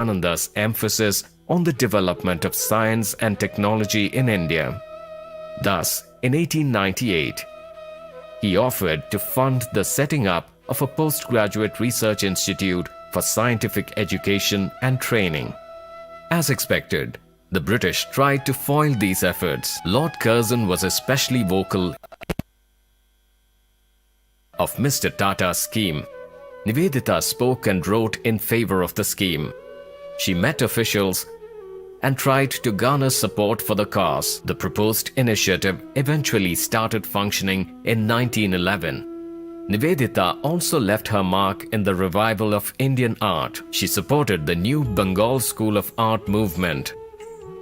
Vivekananda's emphasis on the development of science and technology in India. Thus, in 1898, he offered to fund the setting up of a postgraduate research institute for scientific education and training. As expected, the British tried to foil these efforts. Lord Curzon was especially vocal of Mr. Tata's scheme. Nivedita spoke and wrote in favor of the scheme. She met officials and tried to garner support for the cause. The proposed initiative eventually started functioning in 1911. Nivedita also left her mark in the revival of Indian art. She supported the new Bengal School of Art movement.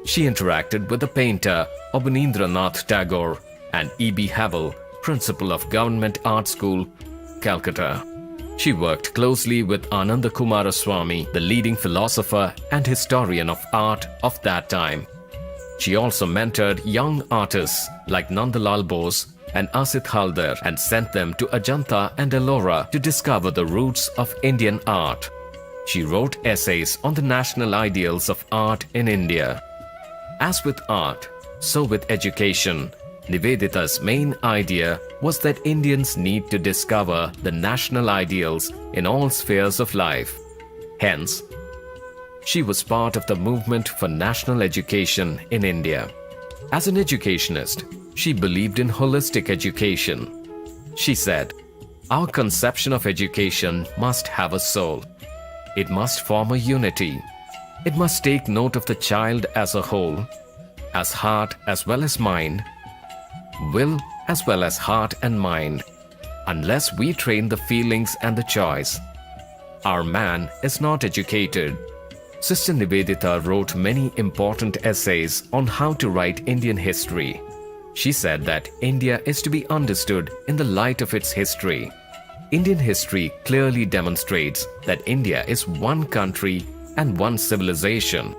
She interacted with the painter Abanindranath Tagore and E.B. Havell, principal of Government Art School, Calcutta. She worked closely with Ananda Kumaraswamy, the leading philosopher and historian of art of that time. She also mentored young artists like Nandalal Bose and Asit Haldar and sent them to Ajanta and Ellora to discover the roots of Indian art. She wrote essays on the national ideals of art in India. As with art, so with education, Nivedita's main idea was that Indians need to discover the national ideals in all spheres of life. Hence, she was part of the movement for national education in India. As an educationist, she believed in holistic education. She said, "Our conception of education must have a soul. It must form a unity. It must take note of the child as a whole, as heart as well as mind, will as well as heart and mind. Unless we train the feelings and the choice, our man is not educated." Sister Nivedita wrote many important essays on how to write Indian history. She said that India is to be understood in the light of its history. Indian history clearly demonstrates that India is one country and one civilization.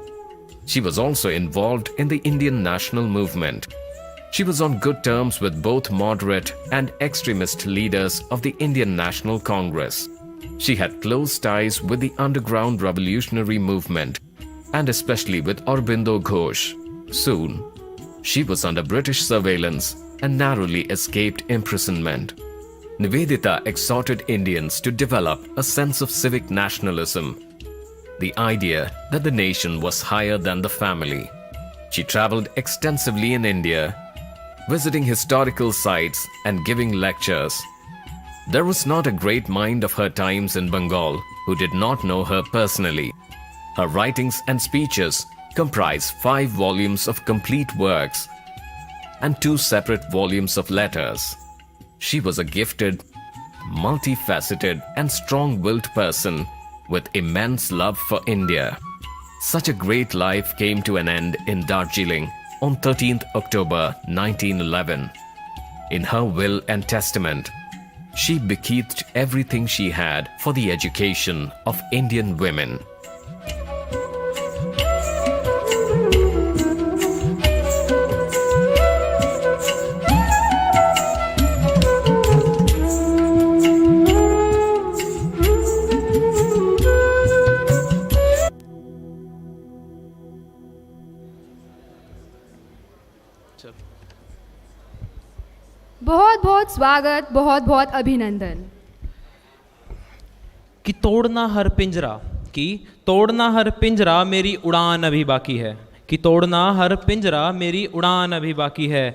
She was also involved in the Indian national movement. She was on good terms with both moderate and extremist leaders of the Indian National Congress. She had close ties with the underground revolutionary movement, and especially with Aurobindo Ghosh. Soon, she was under British surveillance and narrowly escaped imprisonment. Nivedita exhorted Indians to develop a sense of civic nationalism, the idea that the nation was higher than the family. She traveled extensively in India, visiting historical sites and giving lectures. There was not a great mind of her times in Bengal who did not know her personally. Her writings and speeches comprise 5 volumes of complete works and 2 separate volumes of letters. She was a gifted, multifaceted and strong-willed person with immense love for India. Such a great life came to an end in Darjeeling on 13th October 1911. In her will and testament, she bequeathed everything she had for the education of Indian women. बहुत बहुत स्वागत, बहुत बहुत अभिनंदन। कि तोड़ना हर पिंजरा मेरी उड़ान अभी बाकी है, कि तोड़ना हर पिंजरा मेरी उड़ान अभी बाकी है।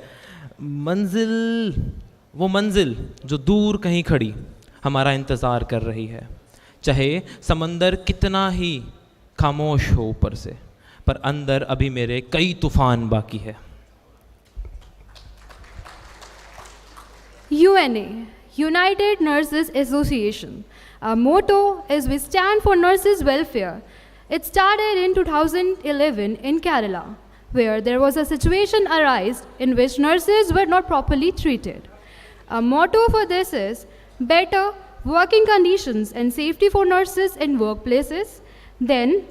वो मंजिल जो दूर कहीं खड़ी हमारा इंतज़ार कर रही है, चाहे समंदर कितना ही खामोश हो ऊपर से, पर अंदर अभी मेरे कई तूफान बाकी है। UNA, United Nurses Association. Our motto is we stand for nurses' welfare. It started in 2011 in Kerala, where there was a situation arise in which nurses were not properly treated. Our motto for this is better working conditions and safety for nurses in workplaces, then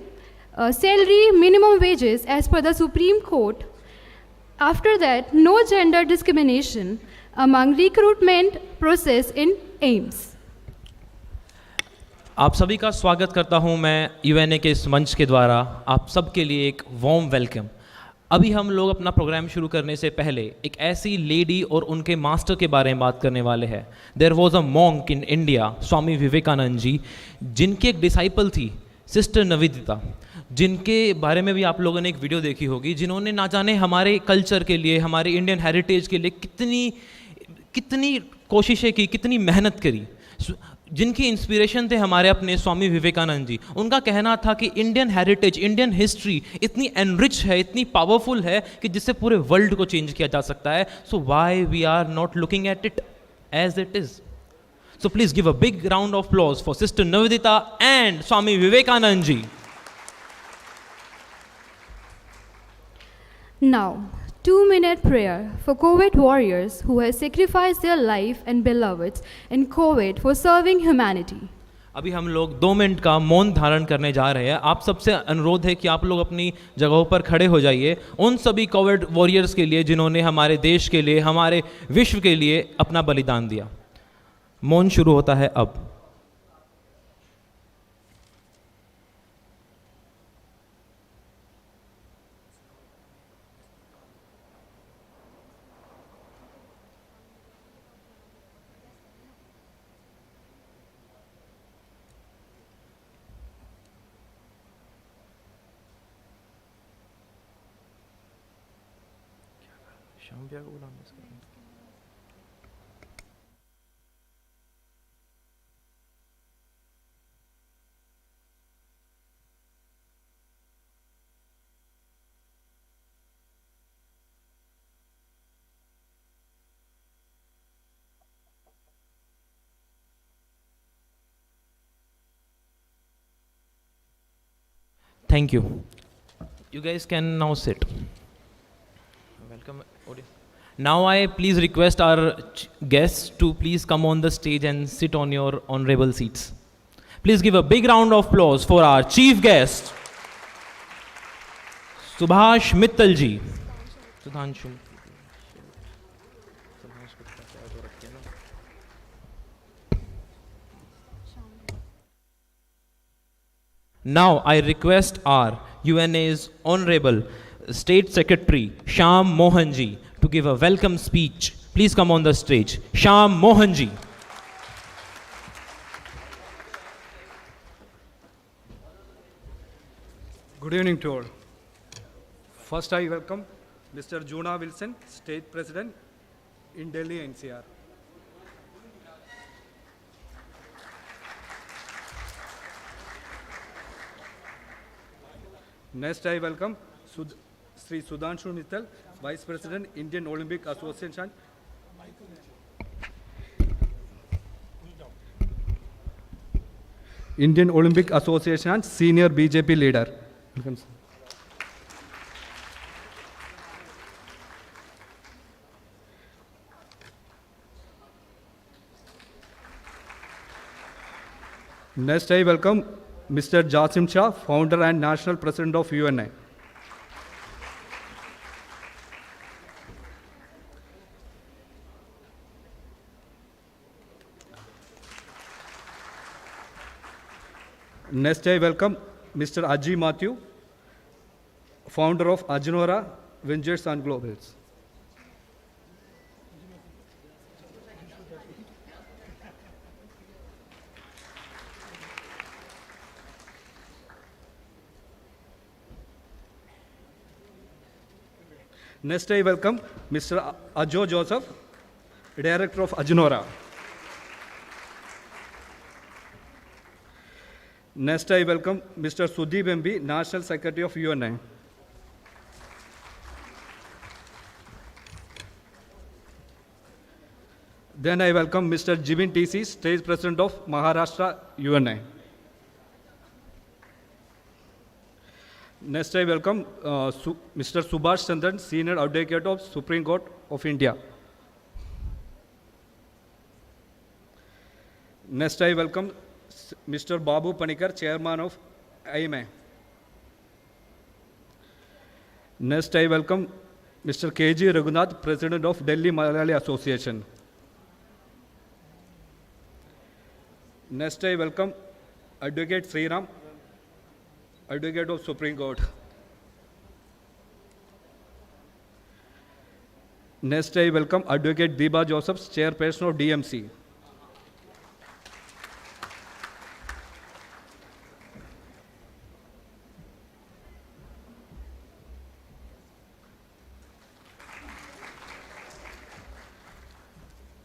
salary minimum wages as per the Supreme Court. After that, no gender discrimination among recruitment process in AIIMS. आप सभी का स्वागत करता हूं मैं UNA के इस मंच के द्वारा। आप सबके लिए एक वार्म वेलकम। अभी हम लोग अपना प्रोग्राम शुरू करने से पहले एक ऐसी लेडी और उनके मास्टर के बारे में बात करने वाले हैं। There was a monk in India, Swami Vivekananda ji, जिनके एक डिसाइपल थी सिस्टर निवेदिता, जिनके बारे में भी आप लोगों ने एक वीडियो देखी होगी, जिन्होंने ना जाने हमारे कल्चर के लिए, हमारे इंडियन हेरिटेज के लिए कितनी कोशिशें की, कितनी मेहनत करी, जिनकी इंस्पिरेशन थे हमारे अपने स्वामी विवेकानंद जी। उनका कहना था कि इंडियन हेरिटेज, इंडियन हिस्ट्री इतनी एनरिच है, इतनी पावरफुल है कि जिससे पूरे वर्ल्ड को चेंज किया जा सकता है। So why we are not looking at it as it is? So please give a big round of applause for sister Nivedita and Swami Vivekananda ji. Now, 2-minute prayer for COVID warriors who have sacrificed their life and beloveds in COVID for serving humanity. अभी हम लोग 2 minute का मौन धारण करने जा रहे हैं। आप सबसे अनुरोध है कि आप लोग अपनी जगहों पर खड़े हो जाइए उन सभी कोविड वॉरियर्स के लिए जिन्होंने हमारे देश के लिए, हमारे विश्व के लिए अपना बलिदान दिया। मौन शुरू होता है अब। Thank you. You guys can now sit. Welcome. Now I please request our guests to please come on the stage and sit on your honorable seats. Please give a big round of applause for our chief guest, Subhash Mittal ji. Sudhanshu. Now I request our UNA's Honorable State Secretary Shyam Mohan ji to give a welcome speech. Please come on the stage. Shyam Mohan ji. Good evening to all. First, I welcome Mr. Juna Wilson, State President in Delhi NCR. Next, I welcome Sri Sudhanshu Mittal, Vice President, Indian Olympic Association. Indian Olympic Association, Senior BJP Leader. Welcome, sir. Next, I welcome Mr. Jasim Shah, Founder and National President of UNA. Next, I welcome Mr. Aji Matthew, Founder of Ajinora Ventures and Globals. Next, I welcome Mr. Ajo Joseph, Director of Ajinora. Next, I welcome Mr. Sudeep MB, National Secretary of UNA. Then I welcome Mr. Jibin TC, State President of Maharashtra UNA. Next, I welcome Mr. Subhash Chandran, Senior Advocate of Supreme Court of India. Next, I welcome Mr. Babu Panikar, Chairman of IMA. Next, I welcome Mr. KG Raghunath, President of Delhi Malayali Association. Next, I welcome Advocate Sriram, Advocate of Supreme Court. Next, I welcome Advocate Deepa Josephs, Chairperson of DMC.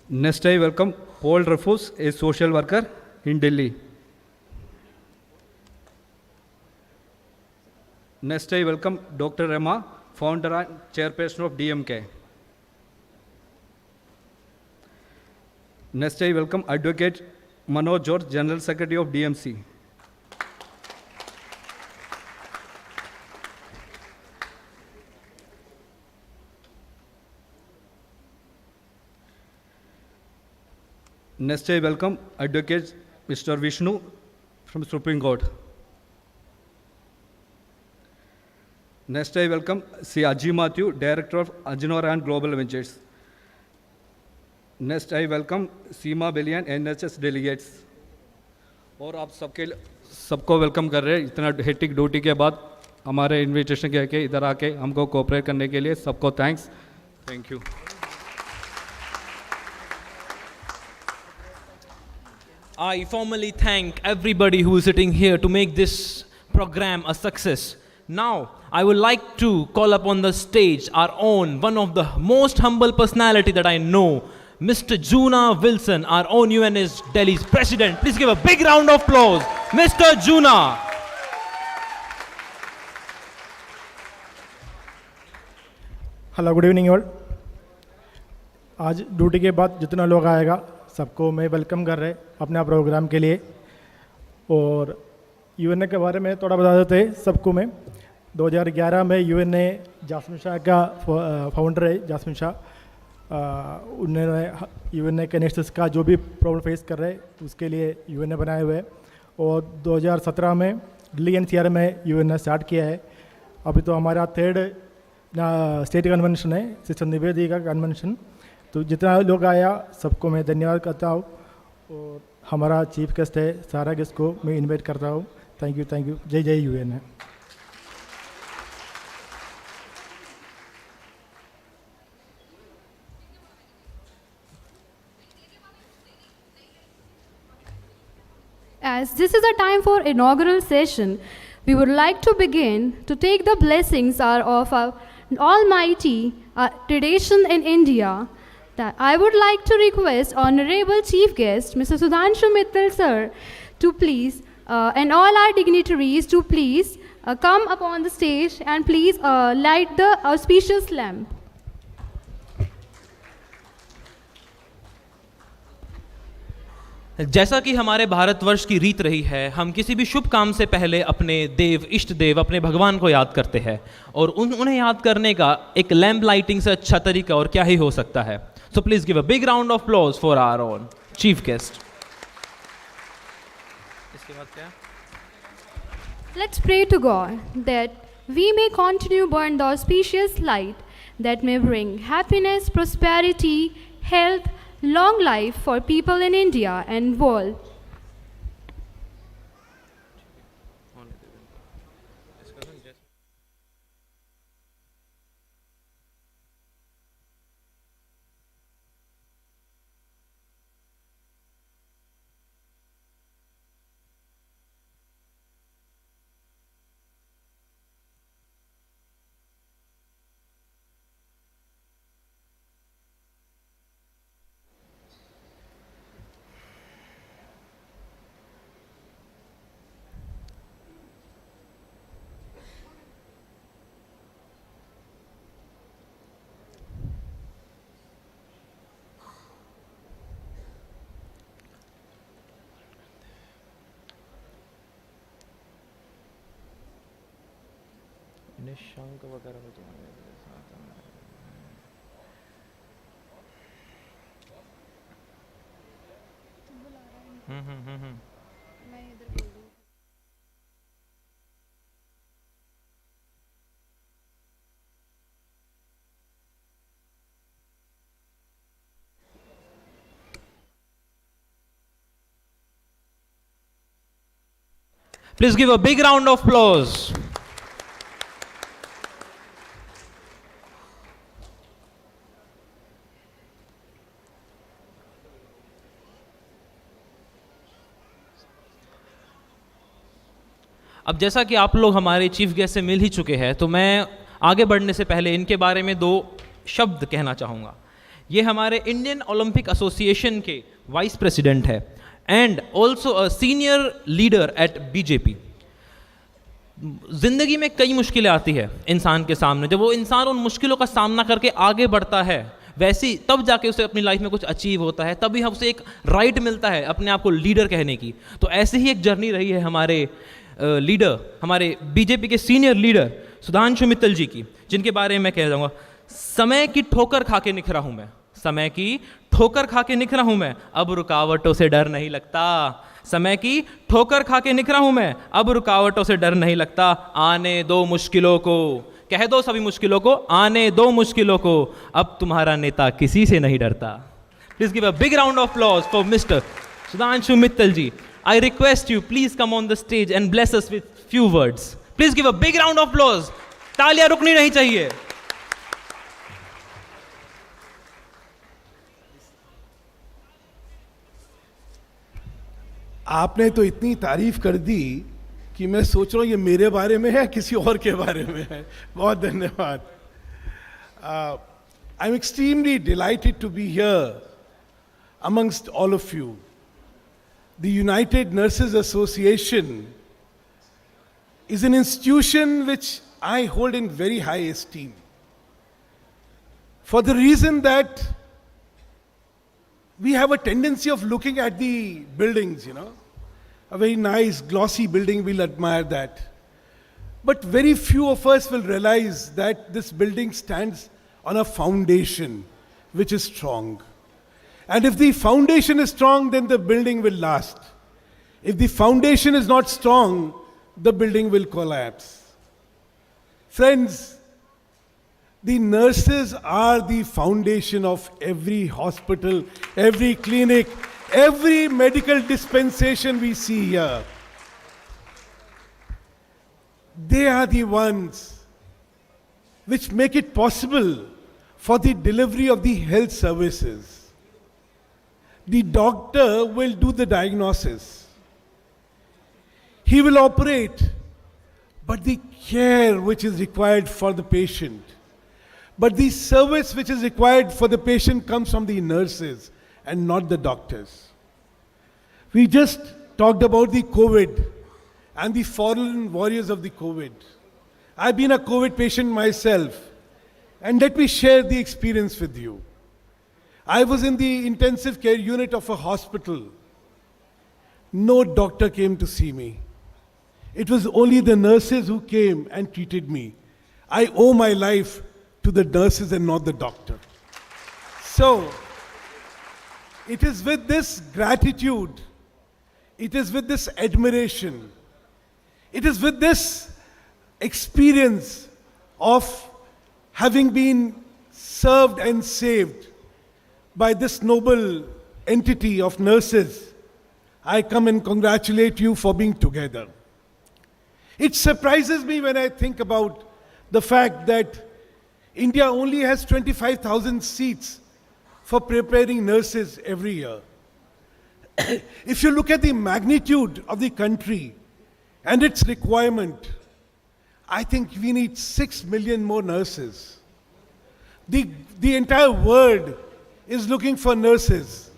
Next, I welcome Paul Rafus, a social worker in Delhi. Next, I welcome Dr. Emma, founder and chairperson of DMK. Next, I welcome Advocate Manoj George, General Secretary of DMC. Next, I welcome Advocate Mr. Vishnu from Supreme Court. Next, I welcome C. Ajay Matthew, Director of Ajinora and Global Ventures. Next, I welcome Seema Belian, NHS Delegates. और आप सबको welcome कर रहे हैं इतना hectic duty के बाद हमारे इनविटेशन के इधर आके हमको कोऑपरेट करने के लिए सबको thanks. Thank you. I formally thank everybody who is sitting here to make this program a success. Now, I would like to call upon the stage our own, one of the most humble personality that I know, Mr. Juna Wilson, our own UNS Delhi's president. Please give a big round of applause, Mr. Juna. Hello good evening all. आज duty के बाद जितना लोग आएगा सबको मैं welcome कर रहे अपने प्रोग्राम के लिए. और यूएनए के बारे में थोड़ा बता देते हैं सबको. मैं 2011 में यूएनए जासमिन शाह का फाउंडर है. जासमिन शाह उन्होंने यूएनए के नेशंस का जो भी प्रॉब्लम फेस कर रहे उसके लिए यूएनए बनाए हुए. और 2017 में दिल्ली एनसीआर में यूएनए स्टार्ट किया है. अभी तो हमारा 3rd स्टेट कन्वेंशन है, सिस्टर निवेदी का कन्वेंशन. तो जितना लोग आया सबको मैं धन्यवाद करता हूँ. और हमारा चीफ गेस्ट है, सारा गेस्ट को मैं इनवाइट करता हूँ. Thank you. जय जय UNA. As this is a time for inaugural session, we would like to begin to take the blessings are of our almighty tradition in India. That I would like to request Honorable Chief Guest, Mr. Sudhanshu Mittal sir, to please, and all our dignitaries to please come upon the stage and please light the auspicious lamp. जैसा कि हमारे भारतवर्ष की रीत रही है, हम किसी भी शुभ काम से पहले अपने देव, इष्ट देव, अपने भगवान को याद करते हैं. और उन्हें याद करने का एक लैम्प लाइटिंग से अच्छा तरीका और क्या ही हो सकता है. So please give a big round of applause for our own chief guest. इसके बाद क्या? Let's pray to God that we may continue burn the auspicious light that may bring happiness, prosperity, health, long life for people in India and world. Nishank वगैरह हो Please give a big round of applause. अब जैसा कि आप लोग हमारे chief guest से मिल ही चुके हैं, तो मैं आगे बढ़ने से पहले इनके बारे में 2 शब्द कहना चाहूँगा। ये हमारे इंडियन ओलंपिक एसोसिएशन के वाइस प्रेसिडेंट है and also a senior leader at BJP. ज़िंदगी में कई मुश्किलें आती है इंसान के सामने, जब वो इंसान उन मुश्किलों का सामना करके आगे बढ़ता है, वैसी तब जाके उसे अपनी लाइफ में कुछ अचीव होता है, तभी हम उसे एक राइट मिलता है अपने आप को लीडर कहने की। तो ऐसे ही एक जर्नी रही है हमारे लीडर, हमारे बीजेपी के सीनियर लीडर सुधांशु मित्तल जी की, जिनके बारे में मैं कह जाऊँगा। समय की ठोकर खा के निखरा हूँ मैं, समय की ठोकर खा के निखरा हूँ मैं, अब रुकावटों से डर नहीं लगता। समय की ठोकर खा के निखरा हूँ मैं, अब रुकावटों से डर नहीं लगता। आने दो मुश्किलों को, कह दो सभी मुश्किलों को, आने दो मुश्किलों को, अब तुम्हारा नेता किसी से नहीं डरता। Please give a big round of applause for mister Sudhanshu Mittal ji. I request you, please come on the stage and bless us with few words. Please give a big round of applause. तालियां रुकनी नहीं चाहिए। आपने तो इतनी तारीफ कर दी कि मैं सोच रहा हूँ ये मेरे बारे में है किसी और के बारे में है। बहुत धन्यवाद। I am extremely delighted to be here amongst all of you. The United Nurses Association is an institution which I hold in very high esteem, for the reason that we have a tendency of looking at the buildings, a very nice glossy building, we'll admire that. But very few of us will realize that this building stands on a foundation which is strong. And if the foundation is strong, then the building will last. If the foundation is not strong, the building will collapse. Friends, the nurses are the foundation of every hospital, every clinic, every medical dispensation we see here. They are the ones which make it possible for the delivery of the health services. The doctor will do the diagnosis. He will operate, but the care which is required for the patient, but the service which is required for the patient comes from the nurses and not the doctors. We just talked about the COVID and the fallen warriors of the COVID. I've been a COVID patient myself, and let me share the experience with you. I was in the intensive care unit of a hospital. No doctor came to see me. It was only the nurses who came and treated me. I owe my life to the nurses and not the doctor. So, it is with this gratitude, it is with this admiration, it is with this experience of having been served and saved by this noble entity of nurses, I come and congratulate you for being together. It surprises me when I think about the fact that India only has 25,000 seats for preparing nurses every year. If you look at the magnitude of the country and its requirement, I think we need 6 million more nurses. The entire world is looking for nurses,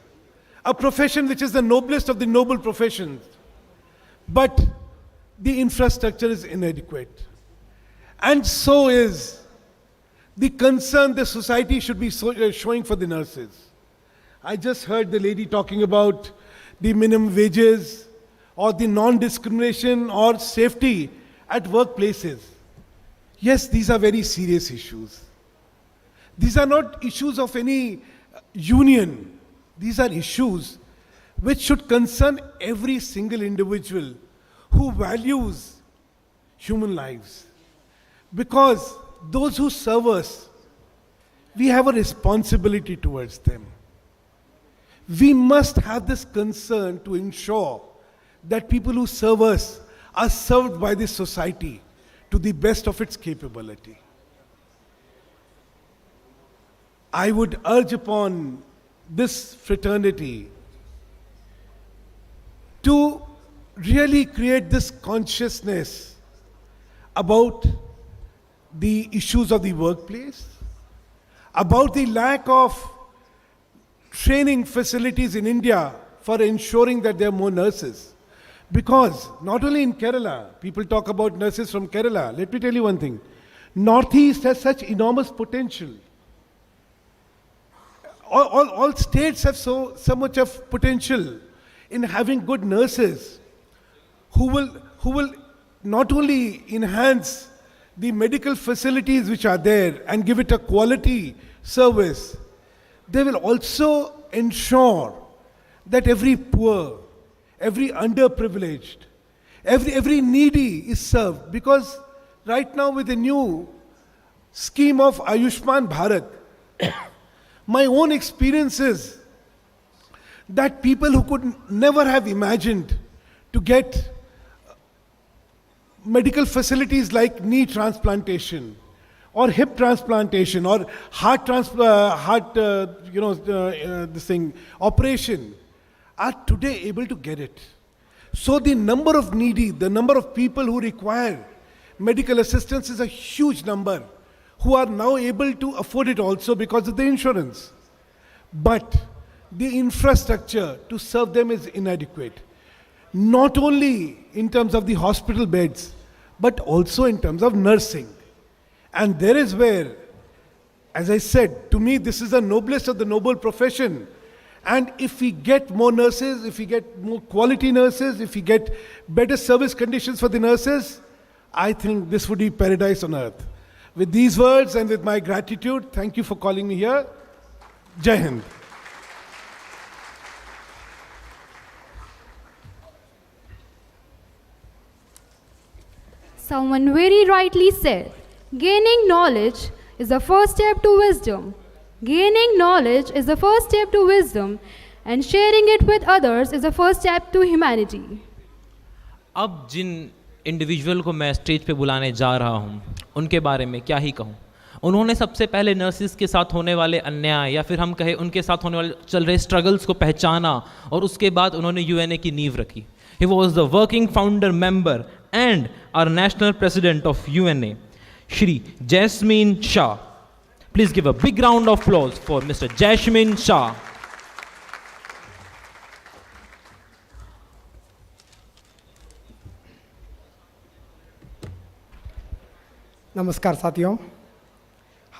a profession which is the noblest of the noble professions. But the infrastructure is inadequate. And so is the concern the society should be showing for the nurses. I just heard the lady talking about the minimum wages or the non-discrimination or safety at workplaces. Yes, these are very serious issues. These are not issues of any union. These are issues which should concern every single individual who values human lives. Because those who serve us, we have a responsibility towards them. We must have this concern to ensure that people who serve us are served by this society to the best of its capability. I would urge upon this fraternity to really create this consciousness about the issues of the workplace, about the lack of training facilities in India for ensuring that there are more nurses. Because not only in Kerala, people talk about nurses from Kerala. Let me tell you one thing. Northeast has such enormous potential. All states have so much of potential in having good nurses who will not only enhance the medical facilities which are there and give it a quality service, they will also ensure that every poor, every underprivileged, every needy is served. Because right now with the new scheme of Ayushman Bharat, my own experience is that people who could never have imagined to get medical facilities like knee transplantation or hip transplantation or operation are today able to get it. So the number of needy, the number of people who require medical assistance is a huge number, who are now able to afford it also because of the insurance. But the infrastructure to serve them is inadequate. Not only in terms of the hospital beds, but also in terms of nursing. And there is where, as I said, to me this is the noblest of the noble profession. And if we get more nurses, if we get more quality nurses, if we get better service conditions for the nurses, I think this would be paradise on earth. With these words and with my gratitude, thank you for calling me here. Jai Hind. Someone very rightly said, gaining knowledge is the first step to wisdom. Gaining knowledge is the first step to wisdom, and sharing it with others is the first step to humanity. अब जिन individual को मैं stage पे बुलाने जा रहा हूँ उनके बारे में क्या ही कहूँ। उन्होंने सबसे पहले नर्सिस के साथ होने वाले अन्याय या फिर हम कहें उनके साथ होने वाले चल रहे स्ट्रगल्स को पहचाना और उसके बाद उन्होंने यूएनए की नींव रखी। He was the working founder member and our national president of UNA, Shri Jasmine Shah. Please give a big round of applause for Mr. Jasmine Shah. नमस्कार साथियों,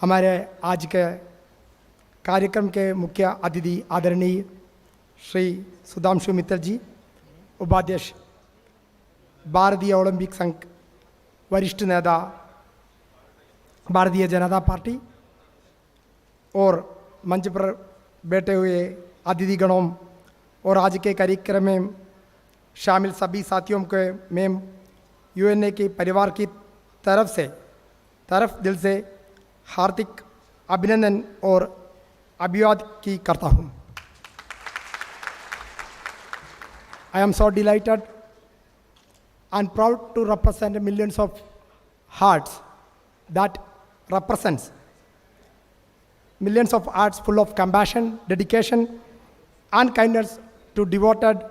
हमारे आज के कार्यक्रम के मुख्य अतिथि आदरणीय श्री सुधांशु मित्तल जी, उपाध्यक्ष भारतीय ओलंपिक संघ, वरिष्ठ नेता भारतीय जनता पार्टी और मंच पर बैठे हुए अतिथिगणों और आज के कार्यक्रम में शामिल सभी साथियों को मैं यूएनए के परिवार की तरफ दिल से हार्दिक अभिनंदन और अभिवादन करता हूँ। I am so delighted and proud to represent millions of hearts that represents millions of hearts full of compassion, dedication, and kindness to devoted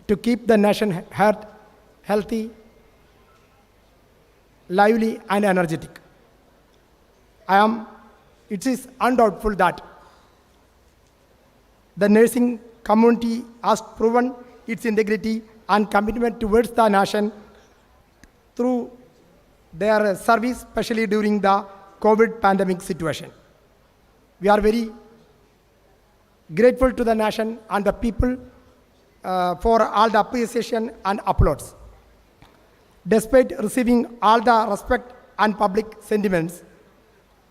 to keep the nation healthy, lively, and energetic. It is undoubtful that the nursing community has proven its integrity and commitment towards the nation through their service, especially during the COVID pandemic situation. We are very grateful to the nation and the people for all the appreciation and applause. Despite receiving all the respect and public sentiments,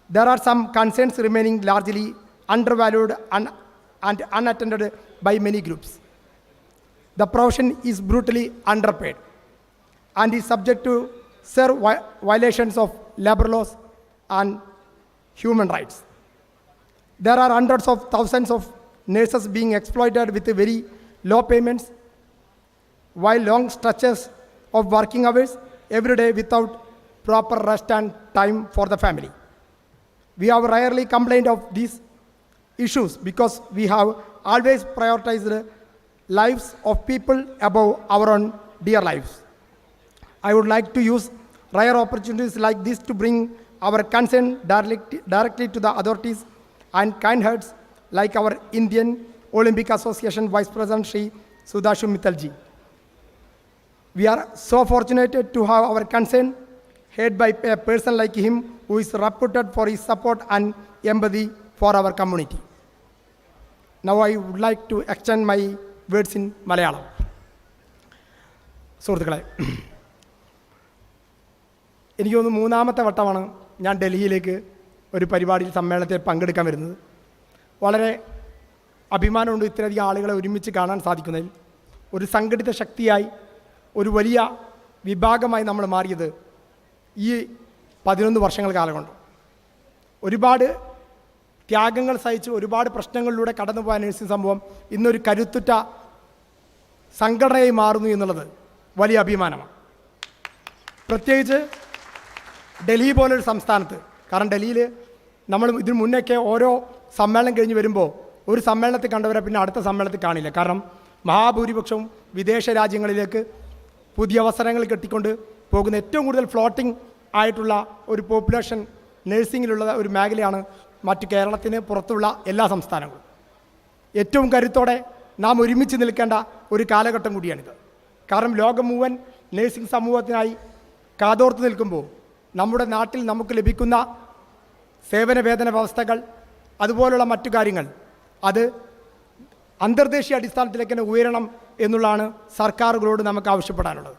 there are some concerns remaining largely undervalued and unattended by many groups. The profession is brutally underpaid and is subject to severe violations of labor laws and human rights. There are hundreds of thousands of nurses being exploited with very low payments, while long stretches of working hours every day without proper rest and time for the family. We have rarely complained of these issues because we have always prioritized lives of people above our own dear lives. I would like to use rare opportunities like this to bring our concern directly to the authorities and kind hearts like our Indian Olympic Association Vice President Shri Sudhashu Mittalji. We are so fortunate to have our concern heard by a person like him who is reputed for his support and empathy for our community. Now I would like to extend my words in Malayalam. സുഹൃത്തുക്കളെ, എനിക്ക് തോന്നുന്നു മൂന്നാമത്തെ വട്ടമാണ് ഞാൻ ഡൽഹിയിലേക്ക് ഒരു പരിപാടിയിൽ സമ്മേളനത്തിൽ പങ്കെടുക്കാൻ വരുന്നത്. വളരെ അഭിമാനമുണ്ട് ഇത്രയധികം ആളുകളെ ഒരുമിച്ച് കാണാൻ സാധിക്കുന്നതിൽ. ഒരു സംഘടിത ശക്തിയായി ഒരു വലിയ വിഭാഗമായി നമ്മൾ മാറിയത് ഈ 11 വർഷങ്ങൾ കാലം കൊണ്ട്. ഒരുപാട് ത്യാഗങ്ങൾ സഹിച്ച് ഒരുപാട് പ്രശ്നങ്ങളിലൂടെ കടന്നുപോയ നഴ്സിംഗ് സംഭവം ഇന്നൊരു കരുത്തുറ്റ സംഘടനയായി മാറുന്നു എന്നുള്ളത് വലിയ അഭിമാനമാണ്. പ്രത്യേകിച്ച് ഡൽഹി പോലൊരു സംസ്ഥാനത്ത്. കാരണം ഡൽഹിയിൽ നമ്മൾ ഇതിനു മുന്നേയൊക്കെ ഓരോ സമ്മേളനം കഴിഞ്ഞ് വരുമ്പോൾ ഒരു സമ്മേളനത്തിൽ കണ്ടവരെ പിന്നെ അടുത്ത സമ്മേളനത്തിൽ കാണില്ല. കാരണം മഹാഭൂരിപക്ഷവും വിദേശ രാജ്യങ്ങളിലേക്ക് പുതിയ അവസരങ്ങൾ കെട്ടിക്കൊണ്ട് പോകുന്ന ഏറ്റവും കൂടുതൽ ഫ്ലോട്ടിംഗ് ആയിട്ടുള്ള ഒരു പോപ്പുലേഷൻ നഴ്സിങ്ങിലുള്ള ഒരു മേഖലയാണ് മറ്റ് കേരളത്തിന് പുറത്തുള്ള എല്ലാ സംസ്ഥാനങ്ങളും. ഏറ്റവും കരുത്തോടെ നാം ഒരുമിച്ച് നിൽക്കേണ്ട ഒരു കാലഘട്ടം കൂടിയാണിത്. കാരണം ലോകം മുഴുവൻ നഴ്സിംഗ് സമൂഹത്തിനായി കാതോർത്ത് നിൽക്കുമ്പോൾ നമ്മുടെ നാട്ടിൽ നമുക്ക് ലഭിക്കുന്ന സേവന വേതന വ്യവസ്ഥകൾ അതുപോലുള്ള മറ്റു കാര്യങ്ങൾ അത് അന്തർദേശീയ അടിസ്ഥാനത്തിലേക്ക് തന്നെ ഉയരണം എന്നുള്ളതാണ് സർക്കാരുകളോട് നമുക്ക് ആവശ്യപ്പെടാനുള്ളത്.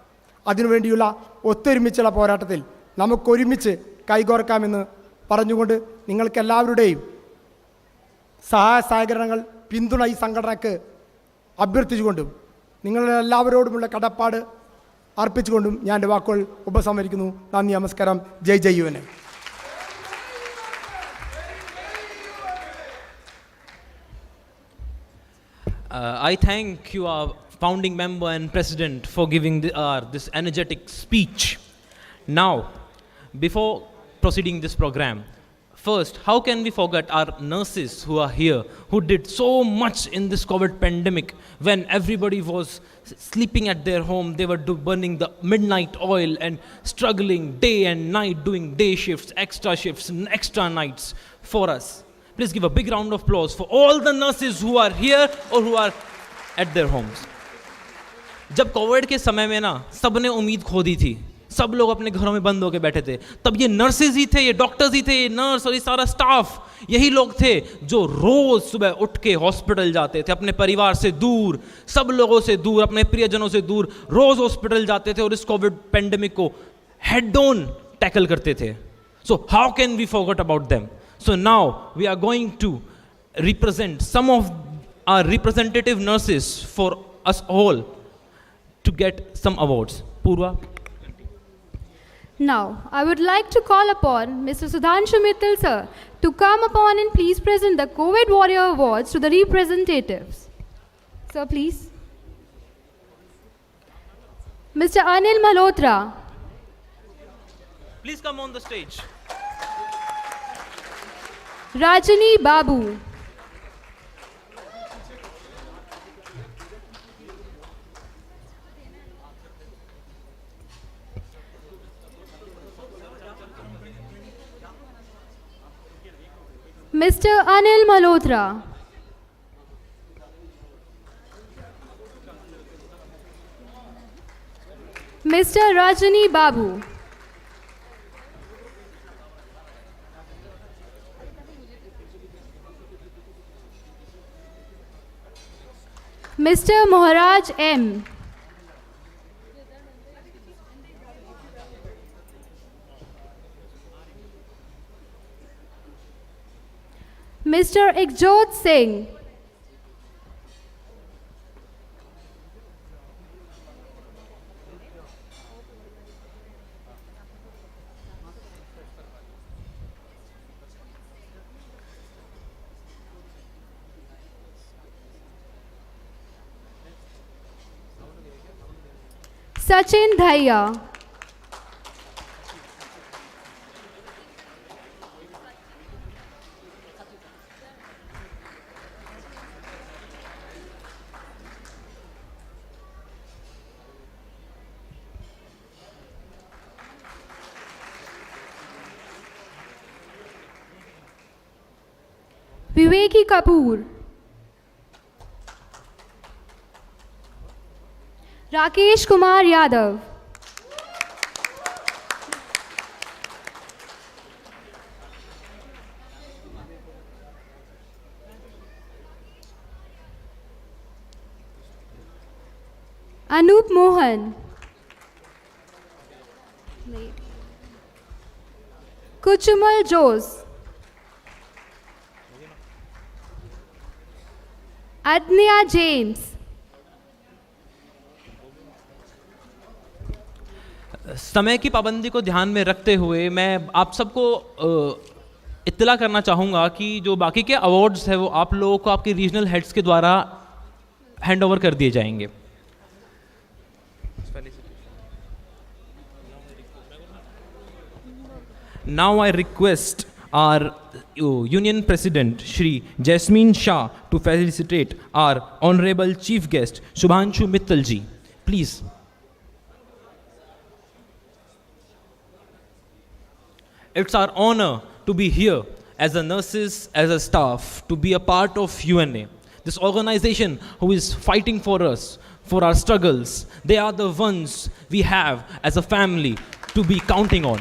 അതിനുവേണ്ടിയുള്ള ഒത്തൊരുമിച്ചുള്ള പോരാട്ടത്തിൽ നമുക്കൊരുമിച്ച് കൈകോർക്കാമെന്ന് പറഞ്ഞുകൊണ്ട് നിങ്ങൾക്കെല്ലാവരുടെയും സഹായ സഹകരണങ്ങൾ പിന്തുണ ഈ സംഘടനയ്ക്ക് അഭ്യർത്ഥിച്ചുകൊണ്ടും നിങ്ങളെല്ലാവരോടുമുള്ള കടപ്പാട് അർപ്പിച്ചുകൊണ്ടും ഞാൻ എൻ്റെ വാക്കുകൾ ഉപസംഹരിക്കുന്നു. നന്ദി, നമസ്കാരം. ജയ് ജയ് യുവനെ. I thank you, our founding member and president, for giving this energetic speech. Now, before proceeding this program, first, how can we forget our nurses who are here, who did so much in this COVID pandemic when everybody was sleeping at their home. They were burning the midnight oil and struggling day and night, doing day shifts, and extra nights for us. Please give a big round of applause for all the nurses who are here or who are at their homes. जब Covid के समय में ना सबने उम्मीद खो दी थी, सब लोग अपने घरों में बंद होकर बैठे थे, तब ये नर्सेज ही थे, ये डॉक्टर्स ही थे, ये नर्स और ये सारा स्टाफ यही लोग थे जो रोज सुबह उठ के हॉस्पिटल जाते थे, अपने परिवार से दूर, सब लोगों से दूर, अपने प्रियजनों से दूर रोज हॉस्पिटल जाते थे और इस कोविड पेंडेमिक को हेड ऑन टैकल करते थे. So how can we forget about them? So now we are going to represent some of our representative nurses for us all to get some awards. Purva. Now, I would like to call upon Mr. Sudhanshu Mittal sir to come upon and please present the COVID Warrior Awards to the representatives. Sir, please. Mr. Anil Malhotra. Please come on the stage. Rajani Babu. Mr. Anil Malhotra. Mr. Rajani Babu. Mr. Moharaj M. Mr. Ikjot Singh. Sachin Dhaya. Viveki Kapoor. Rakesh Kumar Yadav. Anup Mohan. Kuchumal Jose. Adnya James. समय की पाबंदी को ध्यान में रखते हुए मैं आप सबको इत्तला करना चाहूँगा कि जो बाकी के अवार्ड्स है वो आप लोगों को आपके रीजनल हेड्स के द्वारा हैंड ओवर कर दिए जाएंगे. Now I request our Union President Shri Jasmine Shah to felicitate our Honorable Chief Guest Shubhanshu Mittal ji. Please. It's our honor to be here as a nurses, as a staff, to be a part of UNA. This organization who is fighting for us, for our struggles. They are the ones we have as a family to be counting on.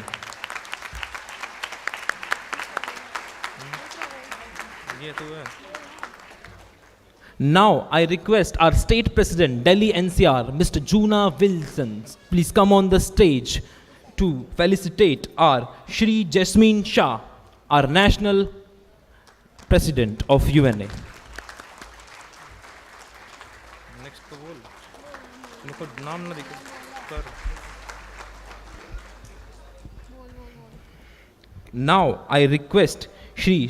Now I request our State President, Delhi NCR, Mr. Juna Wilson, please come on the stage to felicitate our Shri Jasmine Shah, our National President of UNA. Now I request Shri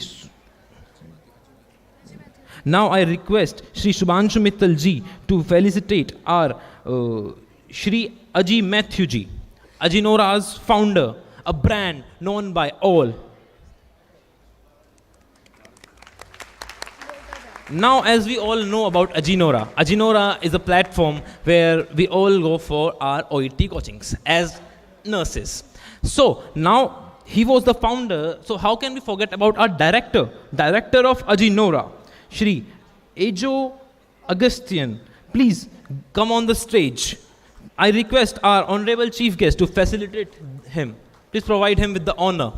Shubhanshu Mittal ji to felicitate our Shri Aji Matthew ji, Ajinora's founder, a brand known by all. Now, as we all know about Ajinora, Ajinora is a platform where we all go for our OET coachings as nurses. So now he was the founder, so how can we forget about our director of Ajinora, Shri Ejo Augustine. Please come on the stage. I request our honorable chief guest to facilitate him. Please provide him with the honor.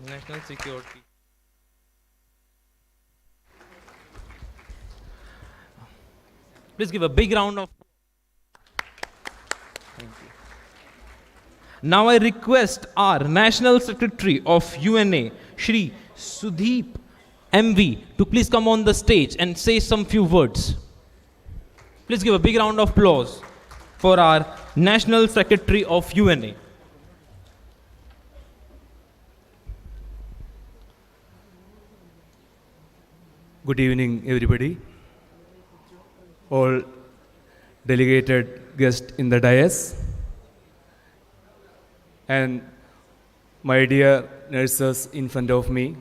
National security. Please give a big round of. Thank you. Now I request our National Secretary of UNA, Shri Sudheep MV, to please come on the stage and say some few words. Please give a big round of applause for our National Secretary of UNA. Good evening, everybody. All delegated guests in the dais, and my dear nurses in front of me.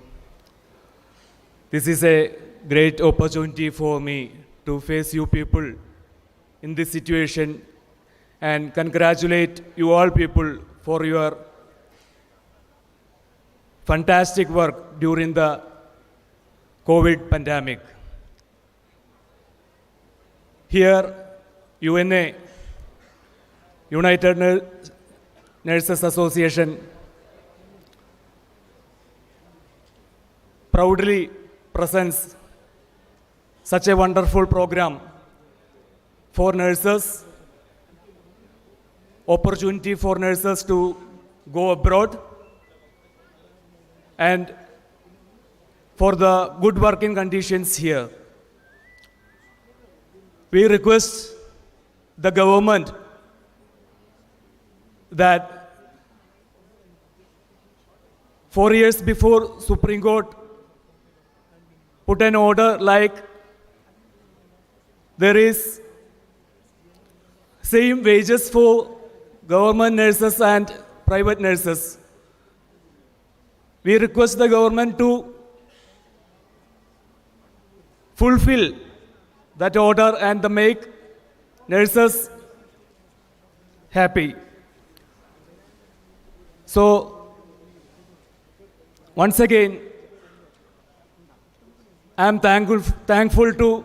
This is a great opportunity for me to face you people in this situation and congratulate you all people for your fantastic work during the COVID pandemic. Here, UNA, United Nurses Association, proudly presents such a wonderful program for nurses, opportunity for nurses to go abroad, and for the good working conditions here. We request the government that 4 years before Supreme Court put an order like there is same wages for government nurses and private nurses. We request the government to fulfill that order and to make nurses happy. So, once again, I am thankful to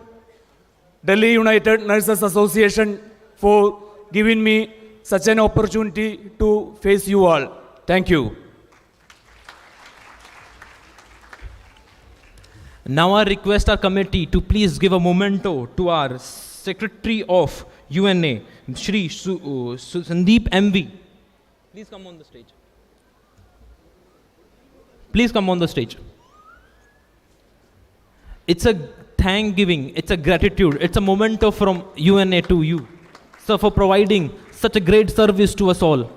Delhi United Nurses Association for giving me such an opportunity to face you all. Thank you. Now I request our committee to please give a memento to our Secretary of UNA, Shri Sandeep MV. Please come on the stage. Please come on the stage. It's a thank giving, it's a gratitude, it's a memento from UNA to you, sir, for providing such a great service to us all.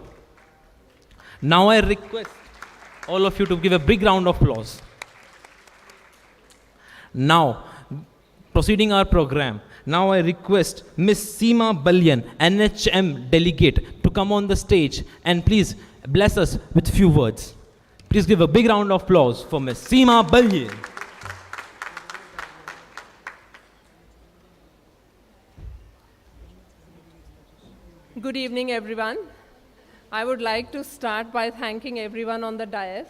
Now I request all of you to give a big round of applause. Now, proceeding our program, now I request Miss Seema Balyan, NHM delegate, to come on the stage and please bless us with few words. Please give a big round of applause for Miss Seema Balyan. Good evening, everyone. I would like to start by thanking everyone on the dais,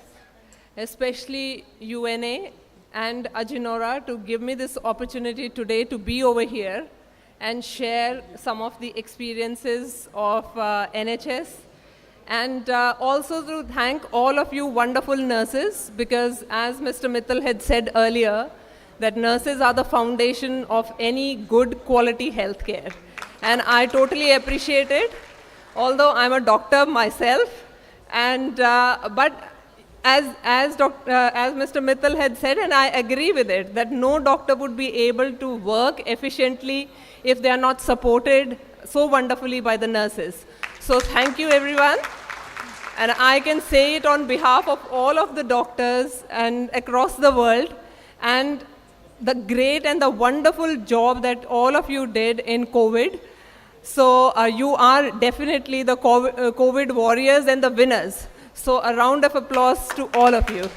especially UNA and Ajinora, to give me this opportunity today to be over here and share some of the experiences of NHS, and also to thank all of you wonderful nurses, because as Mr. Mittal had said earlier, that nurses are the foundation of any good quality healthcare. And I totally appreciate it, although I'm a doctor myself. And but as Mr. Mittal had said, and I agree with it, that no doctor would be able to work efficiently if they are not supported so wonderfully by the nurses. So thank you, everyone. And I can say it on behalf of all of the doctors and across the world, and the great and the wonderful job that all of you did in COVID. So you are definitely the COVID warriors and the winners. So a round of applause to all of you.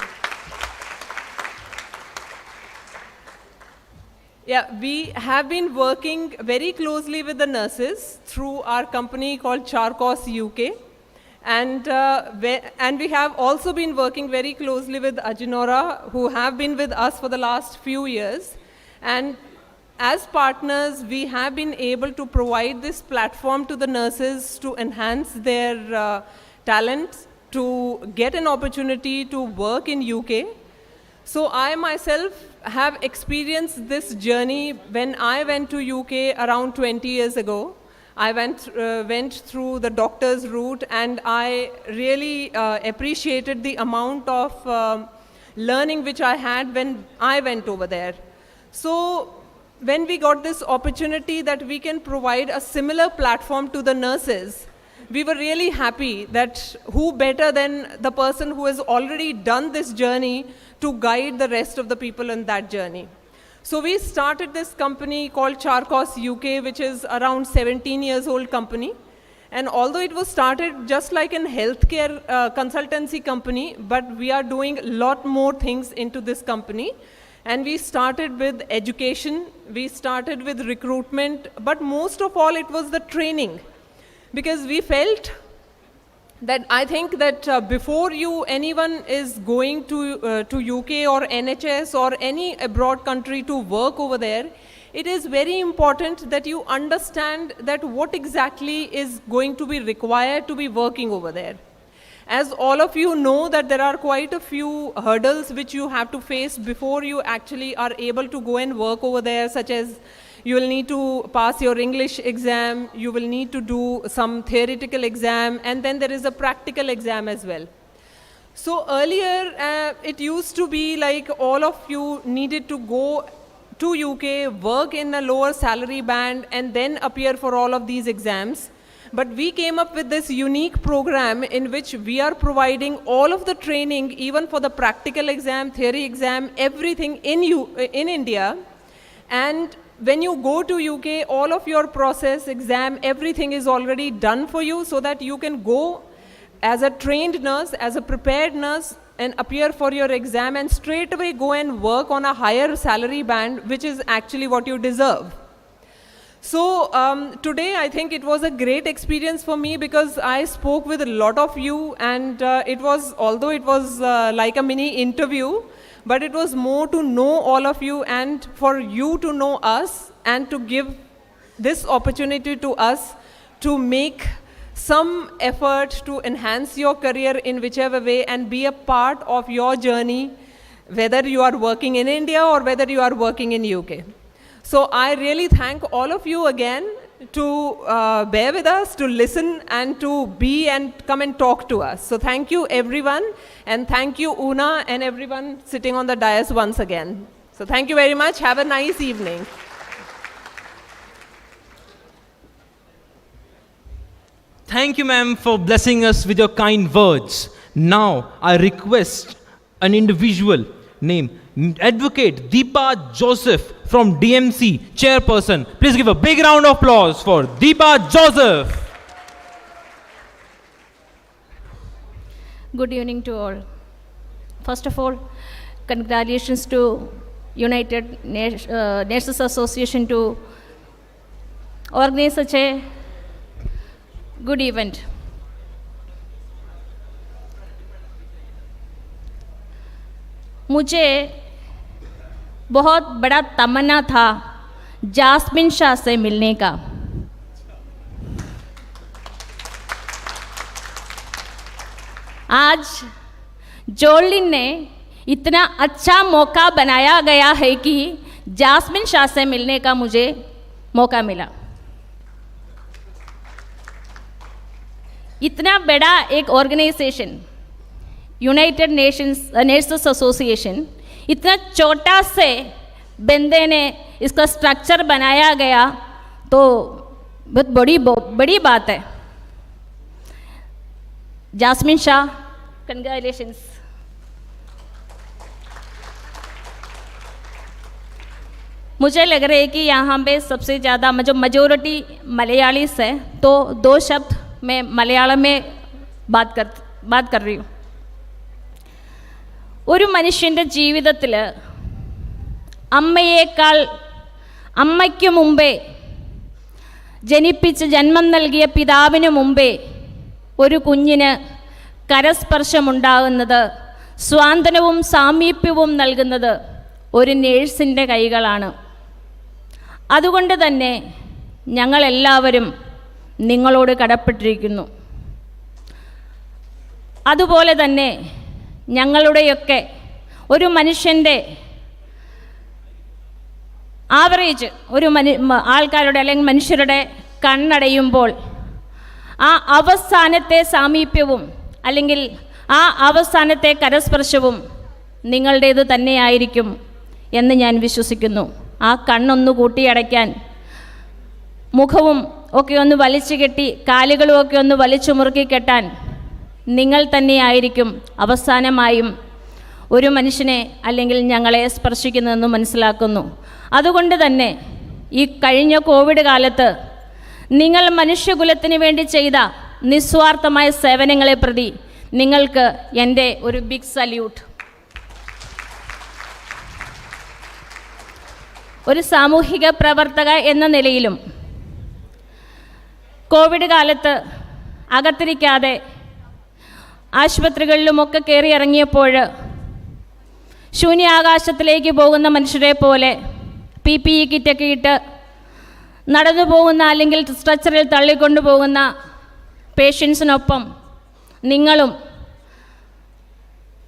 Yeah, we have been working very closely with the nurses through our company called Charcos UK. And we have also been working very closely with Ajinora, who have been with us for the last few years. And as partners, we have been able to provide this platform to the nurses to enhance their talents, to get an opportunity to work in UK. So I myself have experienced this journey when I went to UK around 20 years ago. I went through the doctor's route, and I really appreciated the amount of learning which I had when I went over there. So when we got this opportunity that we can provide a similar platform to the nurses, we were really happy that who better than the person who has already done this journey to guide the rest of the people in that journey. So we started this company called Charcos UK, which is around 17 years old company. And although it was started just like a healthcare consultancy company, but we are doing a lot more things into this company. And we started with education, we started with recruitment, but most of all it was the training. Because we felt that I think that before anyone is going to UK or NHS or any abroad country to work over there, it is very important that you understand that what exactly is going to be required to be working over there. As all of you know that there are quite a few hurdles which you have to face before you actually are able to go and work over there, such as you will need to pass your English exam, you will need to do some theoretical exam, and then there is a practical exam as well. So earlier, it used to be like all of you needed to go to UK, work in a lower salary band, and then appear for all of these exams. But we came up with this unique program in which we are providing all of the training, even for the practical exam, theory exam, everything in India. And when you go to UK, all of your process, exam, everything is already done for you, so that you can go as a trained nurse, as a prepared nurse, and appear for your exam and straight away go and work on a higher salary band, which is actually what you deserve. So today I think it was a great experience for me, because I spoke with a lot of you, and although it was like a mini interview, but it was more to know all of you and for you to know us, and to give this opportunity to us to make some effort to enhance your career in whichever way and be a part of your journey, whether you are working in India or whether you are working in UK. So I really thank all of you again to bear with us, to listen, and to be and come and talk to us. So thank you everyone, and thank you Una and everyone sitting on the dais once again. So thank you very much. Have a nice evening. Thank you, ma'am, for blessing us with your kind words. Now, I request an individual named Advocate Deepa Joseph from DMC, chairperson. Please give a big round of applause for Deepa Joseph. Good evening to all. First of all, congratulations to United Nurses Association to organize such a good event. मुझे बहुत बड़ा तमन्ना था jasmine Shah से मिलने का। आज Jolin ने इतना अच्छा मौका बनाया गया है कि जास्मिन शाह से मिलने का मुझे मौका मिला। इतना बड़ा एक organisation United Nations Nurses Association, इतना छोटा से बंदे ने इसका स्ट्रक्चर बनाया गया, तो बहुत बड़ी बात है। Jasmine Shah, congratulations. मुझे लग रहा है कि यहाँ पे सबसे ज़्यादा जो मेजॉरिटी मलयालीस है, तो 2 शब्द मैं मलयालम में बात कर रही हूँ। ഒരു മനുഷ്യൻ്റെ ജീവിതത്തിൽ അമ്മയ്ക്ക് മുമ്പേ ജന്മം നൽകിയ പിതാവിന് മുമ്പേ ഒരു കുഞ്ഞിന് കരസ്പർശമുണ്ടാകുന്നത്, സ്വാന്തനവും സാമീപ്യവും നൽകുന്നത് ഒരു നേഴ്സിൻ്റെ കൈകളാണ്. അതുകൊണ്ട് തന്നെ ഞങ്ങളെല്ലാവരും നിങ്ങളോട് കടപ്പെട്ടിരിക്കുന്നു. അതുപോലെ തന്നെ ഞങ്ങളുടെയൊക്കെ ഒരു മനുഷ്യൻ്റെ ആവറേജ് ആൾക്കാരുടെ അല്ലെങ്കിൽ മനുഷ്യരുടെ കണ്ണടയുമ്പോൾ ആ അവസാനത്തെ സാമീപ്യവും അല്ലെങ്കിൽ ആ അവസാനത്തെ കരസ്പർശവും നിങ്ങളുടേത് തന്നെയായിരിക്കും എന്ന് ഞാൻ വിശ്വസിക്കുന്നു. ആ കണ്ണൊന്ന് കൂട്ടിയടയ്ക്കാൻ, മുഖവും ഒക്കെ ഒന്ന് വലിച്ചു കെട്ടി, കാലുകളുമൊക്കെ ഒന്ന് വലിച്ചു മുറുക്കി കെട്ടാൻ നിങ്ങൾ തന്നെയായിരിക്കും അവസാനമായും ഒരു മനുഷ്യനെ അല്ലെങ്കിൽ ഞങ്ങളെ സ്പർശിക്കുന്നതെന്ന് മനസ്സിലാക്കുന്നു. അതുകൊണ്ട് തന്നെ ഈ കഴിഞ്ഞ കോവിഡ് കാലത്ത് നിങ്ങൾ മനുഷ്യകുലത്തിന് വേണ്ടി ചെയ്ത നിസ്വാർത്ഥമായ സേവനങ്ങളെ പ്രതി നിങ്ങൾക്ക് എൻ്റെ ഒരു ബിഗ് സല്യൂട്ട്. ഒരു സാമൂഹിക പ്രവർത്തക എന്ന നിലയിലും കോവിഡ് കാലത്ത് അകത്തിരിക്കാതെ ആശുപത്രികളിലുമൊക്കെ കയറി ഇറങ്ങിയപ്പോൾ ശൂന്യാകാശത്തിലേക്ക് പോകുന്ന മനുഷ്യരെ പോലെ PPE കിറ്റൊക്കെ ഇട്ട് നടന്നു പോകുന്ന അല്ലെങ്കിൽ സ്ട്രെച്ചറിൽ തള്ളിക്കൊണ്ടു പോകുന്ന പേഷ്യൻസിനൊപ്പം നിങ്ങളും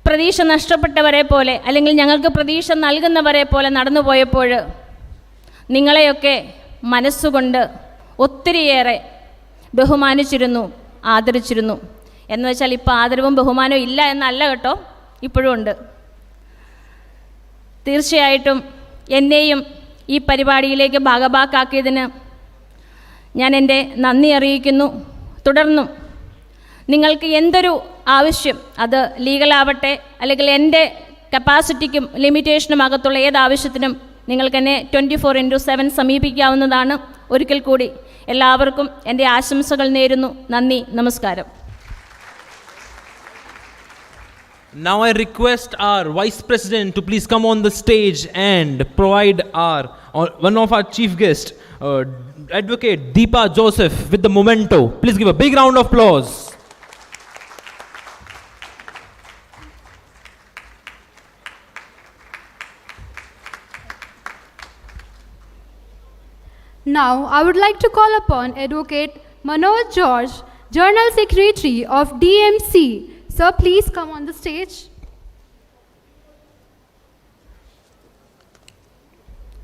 പ്രതീക്ഷ നഷ്ടപ്പെട്ടവരെ പോലെ അല്ലെങ്കിൽ ഞങ്ങൾക്ക് പ്രതീക്ഷ നൽകുന്നവരെ പോലെ നടന്നു പോയപ്പോൾ നിങ്ങളെയൊക്കെ മനസ്സുകൊണ്ട് ഒത്തിരിയേറെ ബഹുമാനിച്ചിരുന്നു, ആദരിച്ചിരുന്നു. എന്ന് വെച്ചാൽ ഇപ്പോൾ ആദരവും ബഹുമാനവും ഇല്ല എന്നല്ല കേട്ടോ, ഇപ്പോഴും ഉണ്ട്. തീർച്ചയായിട്ടും എന്നെയും ഈ പരിപാടിയിലേക്ക് ഭാഗഭാക്കാക്കിയതിന് ഞാൻ എൻ്റെ നന്ദി അറിയിക്കുന്നു. തുടർന്നും നിങ്ങൾക്ക് എന്തൊരു ആവശ്യം, അത് ലീഗലാവട്ടെ അല്ലെങ്കിൽ എൻ്റെ കപ്പാസിറ്റിക്കും ലിമിറ്റേഷനും അകത്തുള്ള ഏത് ആവശ്യത്തിനും നിങ്ങൾക്ക് എന്നെ 24/7 സമീപിക്കാവുന്നതാണ്. ഒരിക്കൽ കൂടി എല്ലാവർക്കും എൻ്റെ ആശംസകൾ നേരുന്നു. നന്ദി, നമസ്കാരം. Now I request our Vice President to please come on the stage and provide one of our chief guests, Advocate Deepa Joseph, with the memento. Please give a big round of applause. Now, I would like to call upon Advocate Manoj George, General Secretary of DMC. Sir, please come on the stage.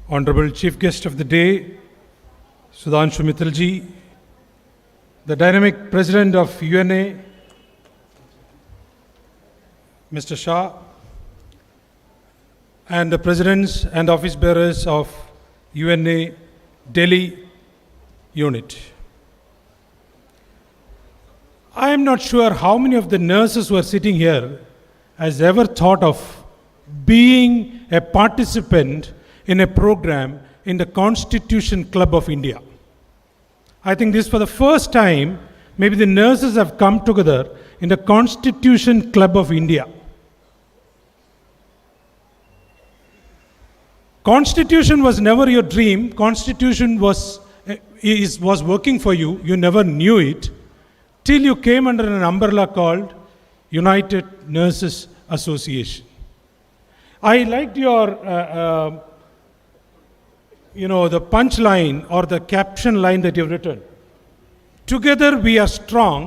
Honorable Chief Guest of the Day, Sudhanshu Mittalji, the Dynamic President of UNA, Mr. Shah, and the Presidents and Office Bearers of UNA Delhi Unit. I am not sure how many of the nurses who are sitting here has ever thought of being a participant in a program in the Constitution Club of India. I think this for the first time, maybe the nurses have come together in the Constitution Club of India. Constitution was never your dream. Constitution was working for you. You never knew it till you came under an umbrella called United Nurses Association. I liked your, the punchline or the caption line that you've written. Together we are strong,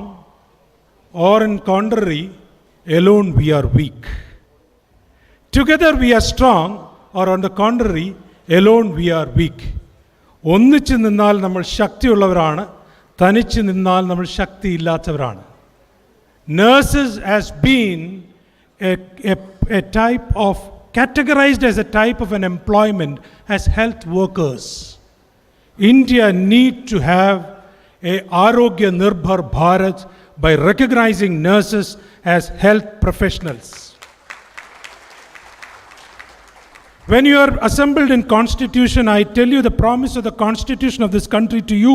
or in contrary, alone we are weak. Together we are strong, or on the contrary, alone we are weak. ഒന്നിച്ച് നിന്നാൽ നമ്മൾ ശക്തിയുള്ളവരാണ്, തനിച്ച് നിന്നാൽ നമ്മൾ ശക്തിയില്ലാത്തവരാണ്. Nurses has been a type of, categorized as a type of an employment as health workers. India need to have a Arogya Nirbhar Bharat by recognizing nurses as health professionals. When you are assembled in Constitution, I tell you the promise of the Constitution of this country to you.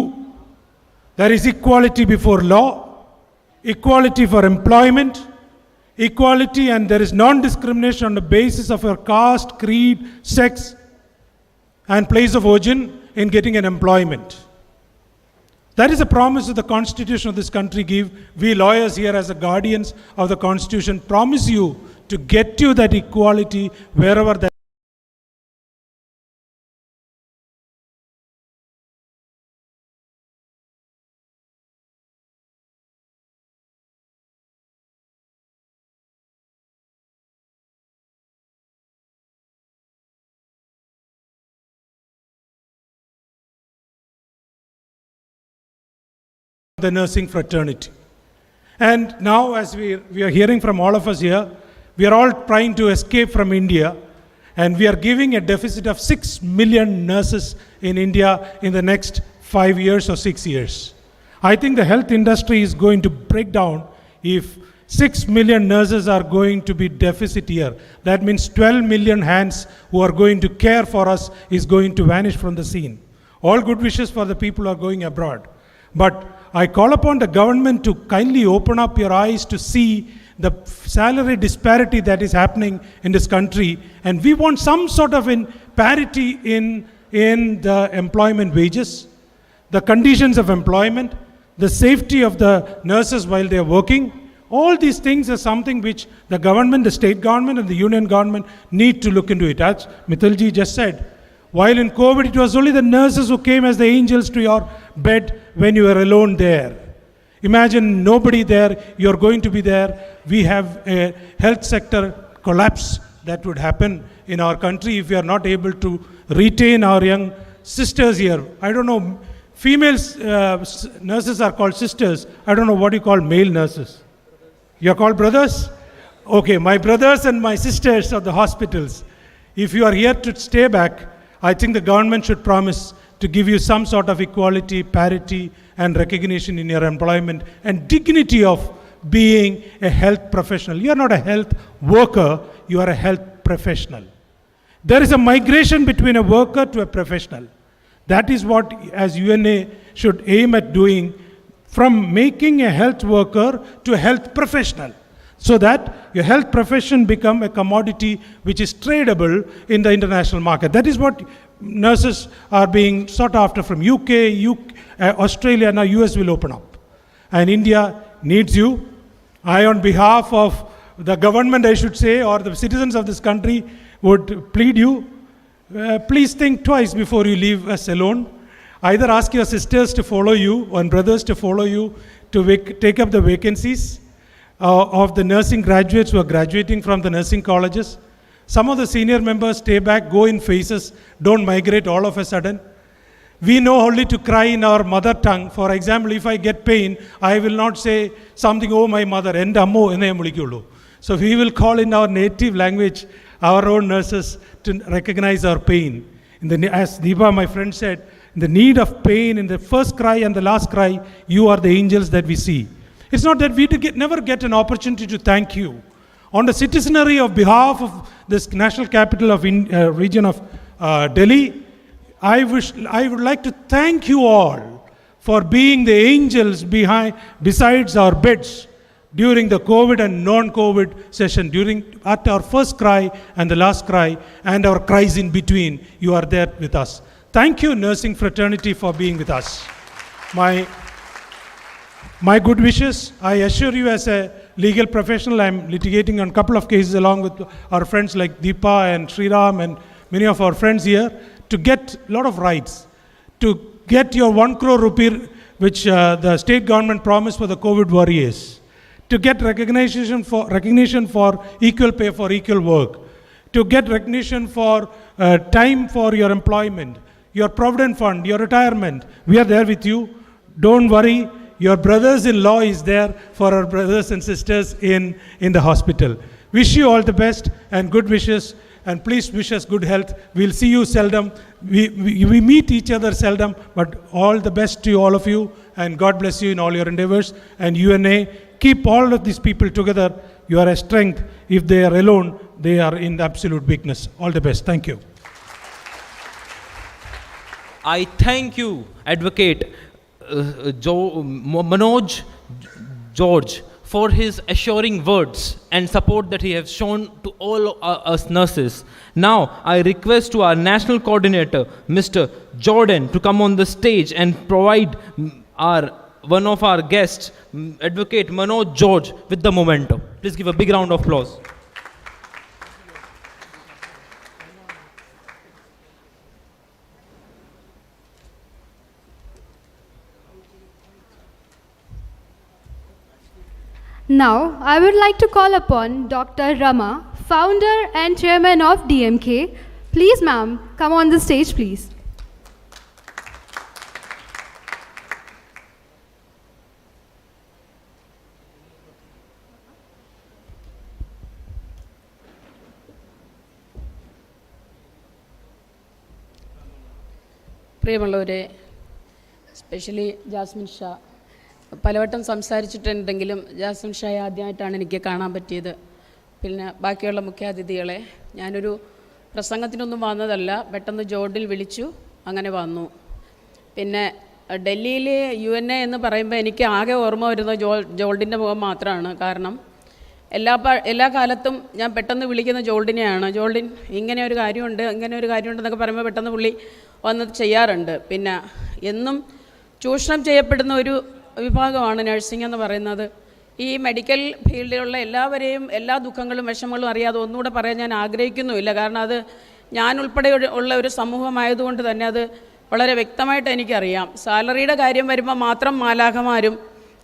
There is equality before law, equality for employment, equality, and there is non-discrimination on the basis of your caste, creed, sex, and place of origin in getting an employment. That is a promise that the Constitution of this country give. We lawyers here as the guardians of the Constitution promise you to get you that equality wherever that the nursing fraternity. And now, as we are hearing from all of us here, we are all trying to escape from India, and we are giving a deficit of 6 million nurses in India in the next 5 years or 6 years. I think the health industry is going to break down if 6 million nurses are going to be deficit here. That means 12 million hands who are going to care for us is going to vanish from the scene. All good wishes for the people who are going abroad. But I call upon the government to kindly open up your eyes to see the salary disparity that is happening in this country, and we want some sort of parity in the employment wages, the conditions of employment, the safety of the nurses while they are working. All these things are something which the government, the state government and the union government need to look into it. As Mittalji just said, while in COVID, it was only the nurses who came as the angels to your bed when you were alone there. Imagine nobody there, you're going to be there. We have a health sector collapse that would happen in our country if we are not able to retain our young sisters here. I don't know, female nurses are called sisters. I don't know what you call male nurses. You're called brothers? Okay, my brothers and my sisters of the hospitals. If you are here to stay back, I think the government should promise to give you some sort of equality, parity, and recognition in your employment and dignity of being a health professional. You are not a health worker, you are a health professional. There is a migration between a worker to a professional. That is what, as UNA, should aim at doing, from making a health worker to a health professional, so that your health profession become a commodity which is tradable in the international market. That is what nurses are being sought after from UK, Australia, now US will open up. And India needs you. I, on behalf of the government, I should say, or the citizens of this country, would plead you, please think twice before you leave us alone. Either ask your sisters to follow you and brothers to follow you to take up the vacancies of the nursing graduates who are graduating from the nursing colleges. Some of the senior members stay back, go in phases, don't migrate all of a sudden. We know only to cry in our mother tongue. For example, if I get pain, I will not say something, oh my mother, ende ammo enne mulikkullu. So we will call in our native language our own nurses to recognize our pain. As Deepa, my friend, said, in the need of pain, in the first cry and the last cry, you are the angels that we see. It's not that we never get an opportunity to thank you. On the citizenry of behalf of this national capital of region of Delhi, I would like to thank you all for being the angels besides our beds during the COVID and non-COVID session, at our first cry and the last cry and our cries in between. You are there with us. Thank you, nursing fraternity, for being with us. My good wishes. I assure you, as a legal professional, I'm litigating on a couple of cases along with our friends like Deepa and Sriram and many of our friends here, to get a lot of rights, to get your 1 crore rupee, which the state government promised for the COVID warriors, to get recognition for equal pay for equal work, to get recognition for time for your employment, your provident fund, your retirement. We are there with you. Don't worry. Your brothers-in-law is there for our brothers and sisters in the hospital. Wish you all the best and good wishes, and please wish us good health. We'll see you seldom. We meet each other seldom, but all the best to all of you, and God bless you in all your endeavors. And UNA, keep all of these people together. You are a strength. If they are alone, they are in absolute weakness. All the best. Thank you. I thank you, Advocate Manoj George, for his assuring words and support that he has shown to all us nurses. Now, I request to our national coordinator, Mr. Jordan, to come on the stage and provide one of our guests, Advocate Manoj George, with the memento. Please give a big round of applause. Now, I would like to call upon Dr. Rama, founder and chairman of DMK. Please, ma'am, come on the stage, please. പ്രിയമുള്ളവരെ, specially Jasmine Shah, പലവട്ടം സംസാരിച്ചിട്ടുണ്ടെങ്കിലും Jasmine ഷായെ ആദ്യമായിട്ടാണ് എനിക്ക് കാണാൻ പറ്റിയത്. പിന്നെ ബാക്കിയുള്ള മുഖ്യാതിഥികളെ, ഞാനൊരു പ്രസംഗത്തിനൊന്നും വന്നതല്ല, പെട്ടെന്ന് ജോർഡിൽ വിളിച്ചു, അങ്ങനെ വന്നു. പിന്നെ ഡൽഹിയിൽ UNA എന്ന് പറയുമ്പോൾ എനിക്ക് ആകെ ഓർമ്മ വരുന്നത് ജോൾഡിൻ്റെ മുഖം മാത്രമാണ്. കാരണം എല്ലാ കാലത്തും ഞാൻ പെട്ടെന്ന് വിളിക്കുന്ന ജോൾഡിനെയാണ്. ജോൾഡിൻ, ഇങ്ങനെ ഒരു കാര്യമുണ്ട് എന്നൊക്കെ പറയുമ്പോൾ പെട്ടെന്ന് പുള്ളി വന്ന് ചെയ്യാറുണ്ട്. പിന്നെ എന്നും ചൂഷണം ചെയ്യപ്പെടുന്ന ഒരു വിഭാഗമാണ് നഴ്സിംഗ് എന്ന് പറയുന്നത്. ഈ മെഡിക്കൽ ഫീൽഡിലുള്ള എല്ലാവരെയും എല്ലാ ദുഃഖങ്ങളും വിഷമങ്ങളും അറിയാതെ ഒന്നുകൂടെ പറയാൻ ഞാൻ ആഗ്രഹിക്കുന്നുമില്ല. കാരണം അത് ഞാൻ ഉൾപ്പെടെ ഉള്ള ഒരു സമൂഹമായതുകൊണ്ട് തന്നെ അത് വളരെ വ്യക്തമായിട്ട് എനിക്കറിയാം. സാലറിയുടെ കാര്യം വരുമ്പോൾ മാത്രം മാലാഖമാരും,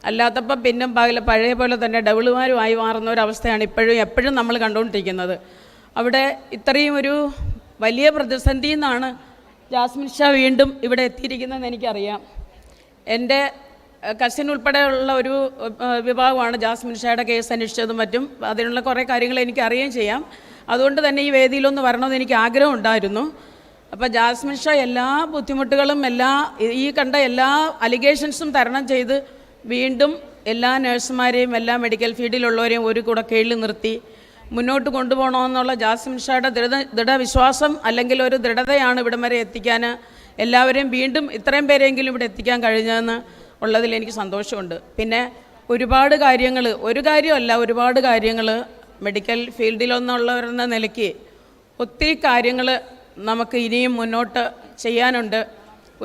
അല്ലാത്തപ്പം പിന്നെ പഴയ പോലെ തന്നെ ഡബിളുമാരുമായി മാറുന്ന ഒരവസ്ഥയാണ് എപ്പോഴും നമ്മൾ കണ്ടുകൊണ്ടിരിക്കുന്നത്. അവിടെ ഇത്രയും ഒരു വലിയ പ്രതിസന്ധിയിൽ നിന്നാണ് ജാസ്മിൻ ഷാ വീണ്ടും ഇവിടെ എത്തിയിരിക്കുന്നതെന്ന് എനിക്കറിയാം. എൻ്റെ കസിൻ ഉൾപ്പെടെയുള്ള ഒരു വിഭാഗമാണ് ജാസ്മിൻ ഷായുടെ കേസ് അന്വേഷിച്ചതും മറ്റും. അതിനുള്ള കുറേ കാര്യങ്ങൾ എനിക്ക് അറിയുകയും ചെയ്യാം. അതുകൊണ്ട് തന്നെ ഈ വേദിയിലൊന്ന് വരണമെന്ന് എനിക്ക് ആഗ്രഹമുണ്ടായിരുന്നു. അപ്പോൾ ജാസ്മിൻ ഷാ എല്ലാ ബുദ്ധിമുട്ടുകളും ഈ കണ്ട എല്ലാ അലിഗേഷൻസും തരണം ചെയ്ത് വീണ്ടും എല്ലാ നഴ്സുമാരെയും എല്ലാ മെഡിക്കൽ ഫീൽഡിലുള്ളവരെയും ഒരു കൂടെ കീഴിൽ നിർത്തി മുന്നോട്ട് കൊണ്ടുപോകണമെന്നുള്ള ജാസ്മിൻ ഷായുടെ ദൃഢവിശ്വാസം അല്ലെങ്കിൽ ഒരു ദൃഢതയാണ് ഇവിടം വരെ എത്തിക്കാൻ എല്ലാവരെയും വീണ്ടും ഇത്രയും പേരെങ്കിലും ഇവിടെ എത്തിക്കാൻ കഴിഞ്ഞതെന്ന് ഉള്ളതിൽ എനിക്ക് സന്തോഷമുണ്ട്. പിന്നെ ഒരുപാട് കാര്യങ്ങൾ, ഒരു കാര്യമല്ല ഒരുപാട് കാര്യങ്ങൾ മെഡിക്കൽ ഫീൽഡിലൊന്നുള്ളവരെന്ന നിലയ്ക്ക് ഒത്തിരി കാര്യങ്ങൾ നമുക്ക് ഇനിയും മുന്നോട്ട് ചെയ്യാനുണ്ട്.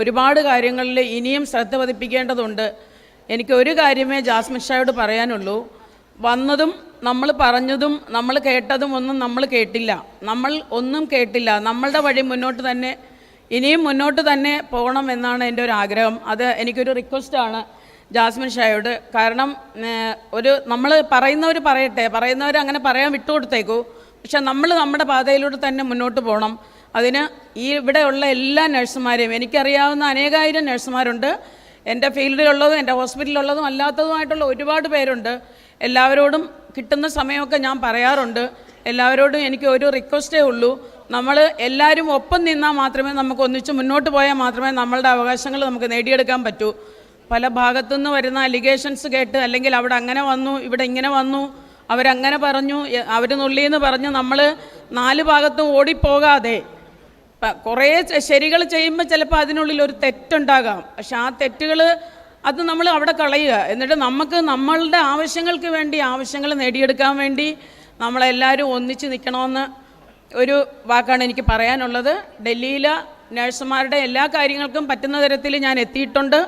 ഒരുപാട് കാര്യങ്ങളിൽ ഇനിയും ശ്രദ്ധ പതിപ്പിക്കേണ്ടതുണ്ട്. എനിക്ക് ഒരു കാര്യമേ ജാസ്മിൻ ഷായോട് പറയാനുള്ളൂ. വന്നതും നമ്മൾ പറഞ്ഞതും നമ്മൾ കേട്ടതും ഒന്നും നമ്മൾ കേട്ടില്ല, നമ്മൾ ഒന്നും കേട്ടില്ല. നമ്മളുടെ വഴി മുന്നോട്ട് തന്നെ ഇനിയും മുന്നോട്ട് തന്നെ പോകണം എന്നാണ് എൻ്റെ ഒരു ആഗ്രഹം. അത് എനിക്കൊരു റിക്വസ്റ്റാണ് ജാസ്മിൻ ഷായോട്. കാരണം നമ്മൾ പറയുന്നവർ പറയട്ടെ, പറയുന്നവർ അങ്ങനെ പറയാൻ വിട്ടുകൊടുത്തേക്കൂ. പക്ഷെ നമ്മൾ നമ്മുടെ പാതയിലൂടെ തന്നെ മുന്നോട്ട് പോകണം. അതിന് ഇവിടെയുള്ള എല്ലാ നഴ്സുമാരെയും, എനിക്കറിയാവുന്ന അനേകായിരം നഴ്സുമാരുണ്ട്, എൻ്റെ ഫീൽഡിലുള്ളതും എൻ്റെ ഹോസ്പിറ്റലിലുള്ളതും അല്ലാത്തതുമായിട്ടുള്ള ഒരുപാട് പേരുണ്ട്. എല്ലാവരോടും കിട്ടുന്ന സമയമൊക്കെ ഞാൻ പറയാറുണ്ട്. എല്ലാവരോടും എനിക്ക് ഒരു റിക്വസ്റ്റേ ഉള്ളൂ, നമ്മൾ എല്ലാവരും ഒപ്പം നിന്നാൽ മാത്രമേ നമുക്ക് ഒന്നിച്ച് മുന്നോട്ട് പോയാൽ മാത്രമേ നമ്മളുടെ അവകാശങ്ങൾ നമുക്ക് നേടിയെടുക്കാൻ പറ്റൂ. പല ഭാഗത്തുനിന്ന് വരുന്ന അലിഗേഷൻസ് കേട്ട്, അല്ലെങ്കിൽ അവിടെ അങ്ങനെ വന്നു ഇവിടെ ഇങ്ങനെ വന്നു, അവരങ്ങനെ പറഞ്ഞു, അവർ നുള്ളിയെന്ന് പറഞ്ഞു നമ്മൾ നാല് ഭാഗത്തും ഓടിപ്പോകാതെ കുറേ ശരികൾ ചെയ്യുമ്പോൾ ചിലപ്പോൾ അതിനുള്ളിൽ ഒരു തെറ്റുണ്ടാകാം. പക്ഷെ ആ തെറ്റുകൾ അത് നമ്മൾ അവിടെ കളയുക. എന്നിട്ട് നമുക്ക് നമ്മളുടെ ആവശ്യങ്ങൾക്ക് വേണ്ടി ആവശ്യങ്ങൾ നേടിയെടുക്കാൻ വേണ്ടി നമ്മളെല്ലാവരും ഒന്നിച്ച് നിൽക്കണമെന്ന് ഒരു വാക്കാണ് എനിക്ക് പറയാനുള്ളത്. ഡൽഹിയിലെ നഴ്സുമാരുടെ എല്ലാ കാര്യങ്ങൾക്കും പറ്റുന്ന തരത്തിൽ ഞാൻ എത്തിയിട്ടുണ്ട്.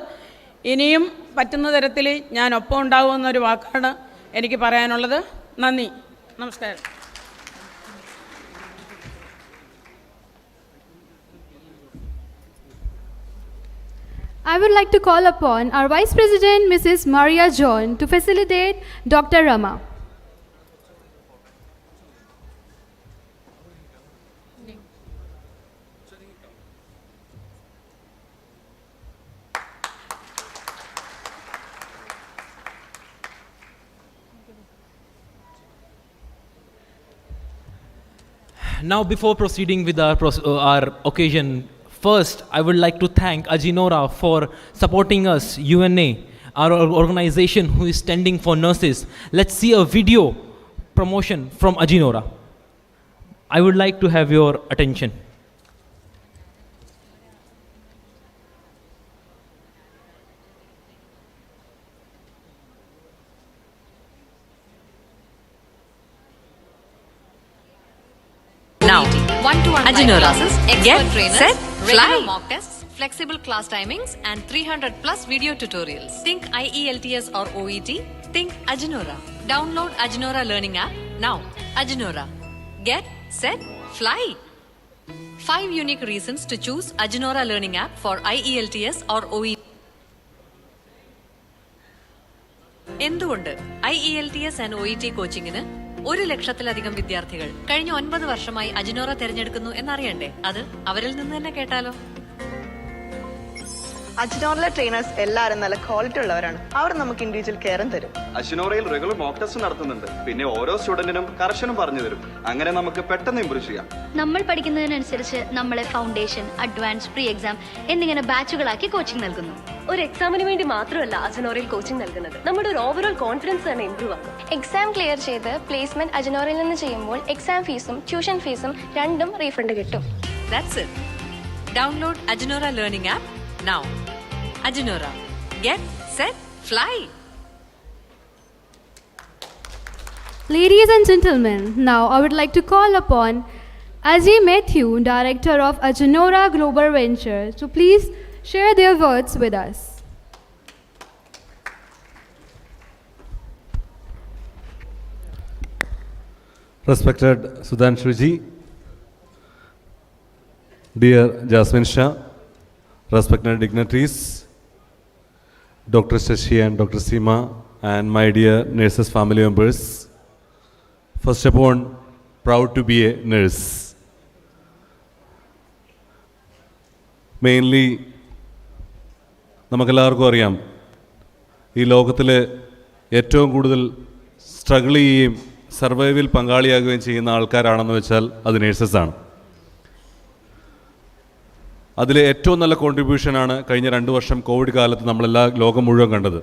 ഇനിയും പറ്റുന്ന തരത്തിൽ ഞാൻ ഒപ്പം ഉണ്ടാകുമെന്നൊരു വാക്കാണ് എനിക്ക് പറയാനുള്ളത്. നന്ദി, നമസ്കാരം. I would like to call upon our Vice President, Mrs. Maria John, to facilitate Dr. Rama. Now, before proceeding with our occasion, first, I would like to thank Ajinora for supporting us, UNA, our organization who is standing for nurses. Let's see a video promotion from Ajinora. I would like to have your attention. Now, one-to-one Ajinora. classes, Get expert trainers, set, regular fly. mock tests, flexible class timings, and 300 plus video tutorials. Think IELTS or OET? Think Ajinora. Download Ajinora Learning app now. Ajinora. Get set, fly. 5 unique reasons to choose Ajinora Learning app for IELTS or OET. എന്തുകൊണ്ട് IELTS and OET കോച്ചിങ്ങിന് 1,00,000-ലധികം വിദ്യാർത്ഥികൾ കഴിഞ്ഞ 9 വർഷമായി അജിനോറ തിരഞ്ഞെടുക്കുന്നു എന്നറിയണ്ടേ? അത് അവരിൽ നിന്ന് തന്നെ കേട്ടാലോ. അജിനോറിലെ ട്രെയിനേഴ്സ് എല്ലാവരും നല്ല ക്വാളിറ്റി ഉള്ളവരാണ്. അവർ നമുക്ക് ഇൻഡിവിജ്വൽ കെയറും തരും. അജിനോറയിൽ റെഗുലർ മോക്ക് ടെസ്റ്റ് നടത്തുന്നുണ്ട്. പിന്നെ ഓരോ സ്റ്റുഡന്റിനും കറക്ഷനും പറഞ്ഞു തരും. അങ്ങനെ നമുക്ക് പെട്ടെന്ന് ഇംപ്രൂവ് ചെയ്യാം. നമ്മൾ പഠിക്കുന്നതിനനുസരിച്ച് നമ്മളെ ഫൗണ്ടേഷൻ, അഡ്വാൻസ്, പ്രീ എക്സാം എന്നിങ്ങനെ ബാച്ചുകളാക്കി കോച്ചിങ് നൽകുന്നു. ഒരു എക്സാമിന് വേണ്ടി മാത്രമല്ല അജിനോറയിൽ കോച്ചിങ് നൽകുന്നത്, നമ്മുടെ ഒരു ഓവറോൾ കോൺഫിഡൻസ് തന്നെ ഇംപ്രൂവ് ആകും. എക്സാം ക്ലിയർ ചെയ്ത് പ്ലേസ്മെന്റ് അജിനോറയിൽ നിന്ന് ചെയ്യുമ്പോൾ എക്സാം ഫീസും ട്യൂഷൻ ഫീസും രണ്ടും റീഫണ്ട് കിട്ടും. That's it. Download Ajinora Learning app now. Ajinora. Get set, fly. Ladies and gentlemen, now I would like to call upon Ajay Matthew, Director of Ajinora Global Ventures, to please share their words with us. Respected Sudhanshu ji, dear Jasmine Shah, respected dignitaries, Dr. Shashi and Dr. Seema, and my dear nurses family members. First of all, proud to be a nurse. Mainly, നമുക്കെല്ലാവർക്കും അറിയാം, ഈ ലോകത്തിൽ ഏറ്റവും കൂടുതൽ struggle ചെയ്യുകയും സർവൈവിൽ പങ്കാളിയാകുകയും ചെയ്യുന്ന ആൾക്കാരാണെന്ന് വെച്ചാൽ അത് നേഴ്സസാണ്. അതിലെ ഏറ്റവും നല്ല കോൺട്രിബ്യൂഷനാണ് കഴിഞ്ഞ 2 വർഷം കോവിഡ് കാലത്ത് നമ്മളെല്ലാ ലോകം മുഴുവൻ കണ്ടത്.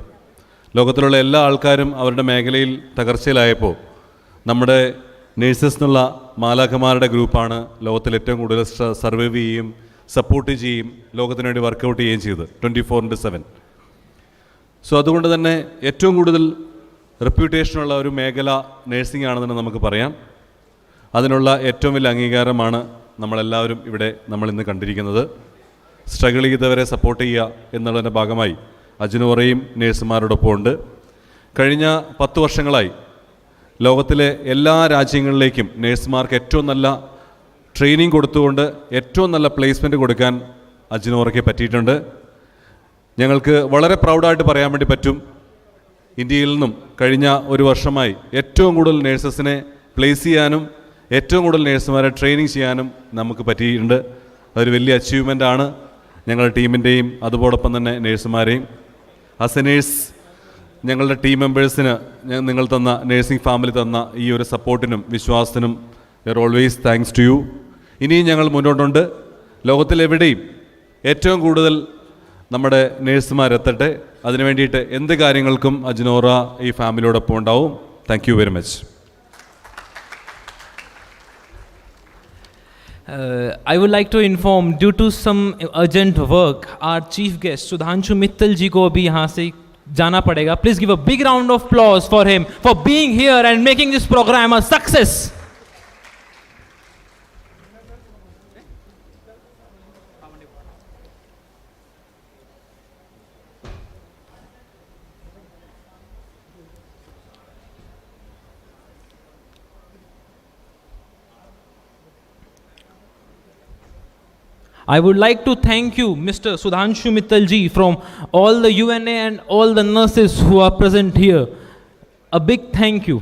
ലോകത്തിലുള്ള എല്ലാ ആൾക്കാരും അവരുടെ മേഖലയിൽ തകർച്ചയിലായപ്പോൾ നമ്മുടെ നേഴ്സസ് എന്നുള്ള മാലാഖമാരുടെ ഗ്രൂപ്പാണ് ലോകത്തിൽ ഏറ്റവും കൂടുതൽ സർവൈവ് ചെയ്യുകയും സപ്പോർട്ട് ചെയ്യുകയും ലോകത്തിന് വേണ്ടി വർക്കൗട്ട് ചെയ്യുകയും ചെയ്തത് 24/7. സോ അതുകൊണ്ട് തന്നെ ഏറ്റവും കൂടുതൽ റെപ്യൂട്ടേഷനുള്ള ഒരു മേഖല നേഴ്സിംഗ് ആണെന്ന് നമുക്ക് പറയാം. അതിനുള്ള ഏറ്റവും വലിയ അംഗീകാരമാണ് നമ്മളെല്ലാവരും ഇവിടെ ഇന്ന് കണ്ടിരിക്കുന്നത്. സ്ട്രഗിൾ ചെയ്തവരെ സപ്പോർട്ട് ചെയ്യുക എന്നുള്ളതിൻ്റെ ഭാഗമായി അജ്നോറയും നേഴ്സുമാരോടൊപ്പം ഉണ്ട്. കഴിഞ്ഞ 10 വർഷങ്ങളായി ലോകത്തിലെ എല്ലാ രാജ്യങ്ങളിലേക്കും നേഴ്സുമാർക്ക് ഏറ്റവും നല്ല ട്രെയിനിങ് കൊടുത്തുകൊണ്ട് ഏറ്റവും നല്ല പ്ലേസ്മെൻറ്റ് കൊടുക്കാൻ അജ്നോറയ്ക്ക് പറ്റിയിട്ടുണ്ട്. ഞങ്ങൾക്ക് വളരെ പ്രൗഡായിട്ട് പറയാൻ വേണ്ടി പറ്റും, ഇന്ത്യയിൽ നിന്നും കഴിഞ്ഞ 1 വർഷമായി ഏറ്റവും കൂടുതൽ നേഴ്സസിനെ പ്ലേസ് ചെയ്യാനും ഏറ്റവും കൂടുതൽ നേഴ്സുമാരെ ട്രെയിനിങ് ചെയ്യാനും നമുക്ക് പറ്റിയിട്ടുണ്ട്. അതൊരു വലിയ അച്ചീവ്മെൻ്റാണ് ഞങ്ങളുടെ ടീമിൻ്റെയും അതുപോടൊപ്പം തന്നെ നേഴ്സുമാരെയും. ആസ് എ നേഴ്സ് ഞങ്ങളുടെ ടീം മെമ്പേഴ്സിന് നിങ്ങൾ തന്ന നേഴ്സിംഗ് ഫാമിലി തന്ന ഈ ഒരു സപ്പോർട്ടിനും വിശ്വാസത്തിനും we are always thanks to you. ഇനിയും ഞങ്ങൾ മുന്നോട്ടുണ്ട്. ലോകത്തിലെവിടെയും ഏറ്റവും കൂടുതൽ നമ്മുടെ നേഴ്സുമാരെത്തട്ടെ. അതിനു വേണ്ടിയിട്ട് എന്ത് കാര്യങ്ങൾക്കും അജ്നോറ ഈ ഫാമിലിയോടൊപ്പം ഉണ്ടാവും. Thank you very much. I would like to inform, due to some urgent work, our chief guest Sudhanshu Mittal ji ko abhi yahan se jana padega. Please give a big round of applause for him for being here and making this program a success. I would like to thank you, Mr. Sudhanshu Mittal ji, from all the UNA and all the nurses who are present here. A big thank you.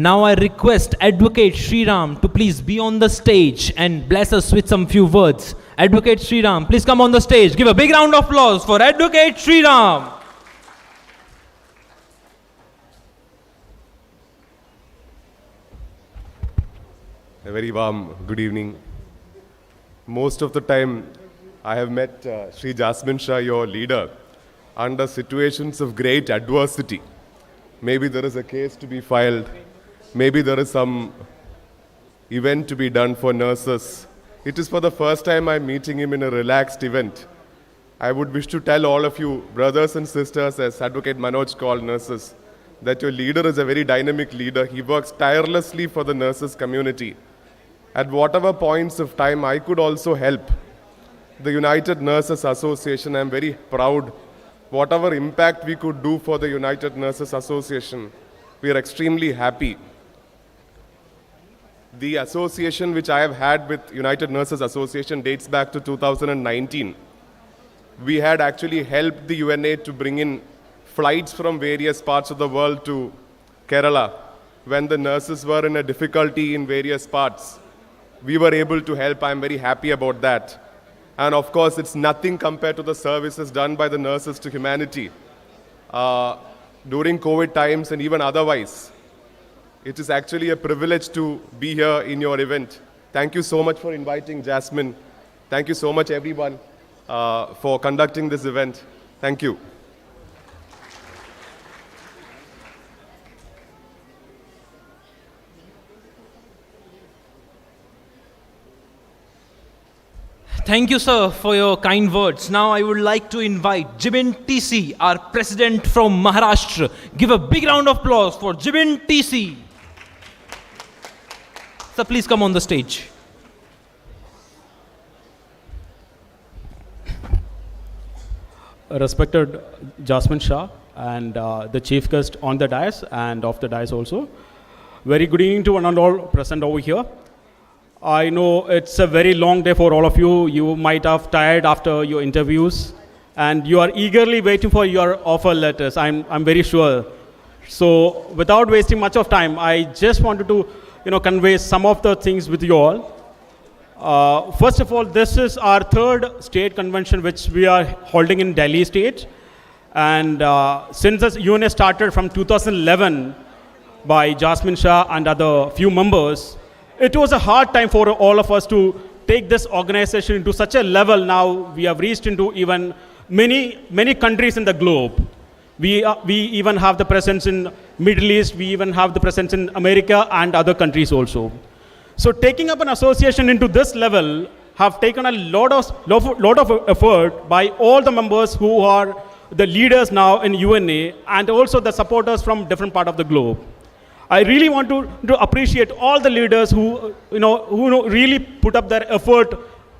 Now I request Advocate Sriram to please be on the stage and bless us with some few words. Advocate Sriram, please come on the stage. Give a big round of applause for Advocate Sriram. A very warm good evening. Most of the time I have met Sri Jasmine Shah, your leader, under situations of great adversity. Maybe there is a case to be filed. Maybe there is some event to be done for nurses. It is for the first time I'm meeting him in a relaxed event. I would wish to tell all of you, brothers and sisters, as Advocate Manoj called nurses, that your leader is a very dynamic leader. He works tirelessly for the nurses community. At whatever points of time I could also help the United Nurses Association, I'm very proud. Whatever impact we could do for the United Nurses Association, we are extremely happy. The association which I have had with United Nurses Association dates back to 2019. We had actually helped the UNA to bring in flights from various parts of the world to Kerala when the nurses were in a difficulty in various parts. We were able to help. I'm very happy about that. And of course, it's nothing compared to the services done by the nurses to humanity during COVID times and even otherwise. It is actually a privilege to be here in your event. Thank you so much for inviting Jasmine. Thank you so much, everyone, for conducting this event. Thank you. Thank you, sir, for your kind words. Now I would like to invite Jibin TC, our president from Maharashtra. Give a big round of applause for Jibin TC. Sir, please come on the stage. Respected Jasmine Shah and the chief guest on the dais and off the dais also. Very good evening to one and all present over here. I know it's a very long day for all of you. You might have tired after your interviews and you are eagerly waiting for your offer letters. I'm very sure. So without wasting much of time, I just wanted to, convey some of the things with you all. First of all, this is our third state convention which we are holding in Delhi state. And since this UNA started from 2011 by Jasmine Shah and other few members, it was a hard time for all of us to take this organization into such a level. Now we have reached into even many countries in the globe. We even have the presence in Middle East, we even have the presence in America and other countries also. So taking up an association into this level have taken a lot of effort by all the members who are the leaders now in UNA and also the supporters from different part of the globe. I really want to appreciate all the leaders who really put up their effort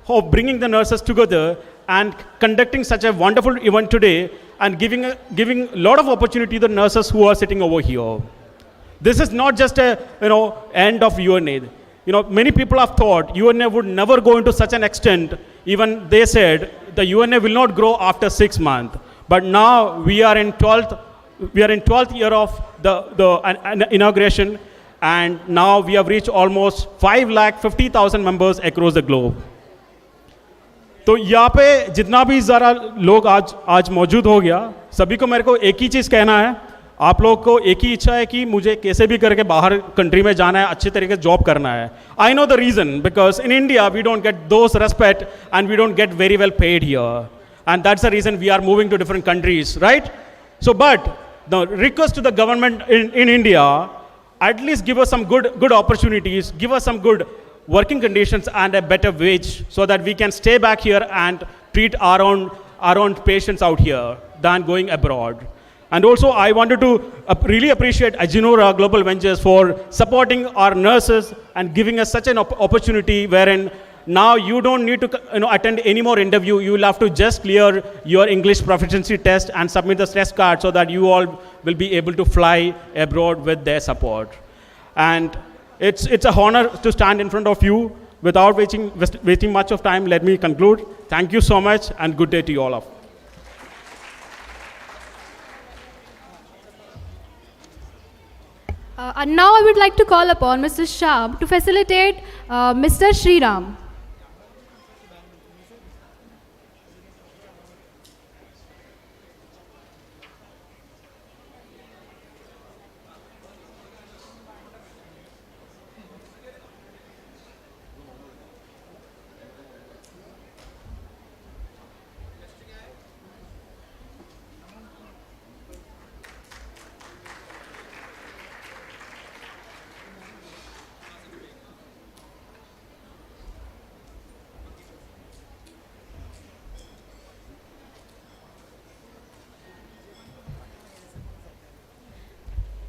of bringing the nurses together and conducting such a wonderful event today and giving a lot of opportunity to the nurses who are sitting over here. This is not just a end of UNA. Many people have thought UNA would never go into such an extent. Even they said the UNA will not grow after 6 months. But now we are in 12th year of the inauguration, and now we have reached almost 550,000 members across the globe. तो यहाँ पे जितना भी ज़रा लोग आज मौजूद हो गया, सभी को मेरे को एक ही चीज़ कहना है, आप लोग को एक ही इच्छा है कि मुझे कैसे भी करके बाहर कंट्री में जाना है, अच्छे तरीके से जॉब करना है. I know the reason, because in India we don't get those respect and we don't get very well paid here. And that's the reason we are moving to different countries, right? So, but the request to the government in India, at least give us some good opportunities, give us some good working conditions and a better wage so that we can stay back here and treat our own patients out here than going abroad. And also, I wanted to really appreciate Agenora Global Ventures for supporting our nurses and giving us such an opportunity wherein now you don't need to attend any more interview. You will have to just clear your English proficiency test and submit the test card so that you all will be able to fly abroad with their support. And it's an honor to stand in front of you. Without wasting much of time, let me conclude. Thank you so much and good day to you all of. And now I would like to call upon Mr. Shah to facilitate Mr. Sriram.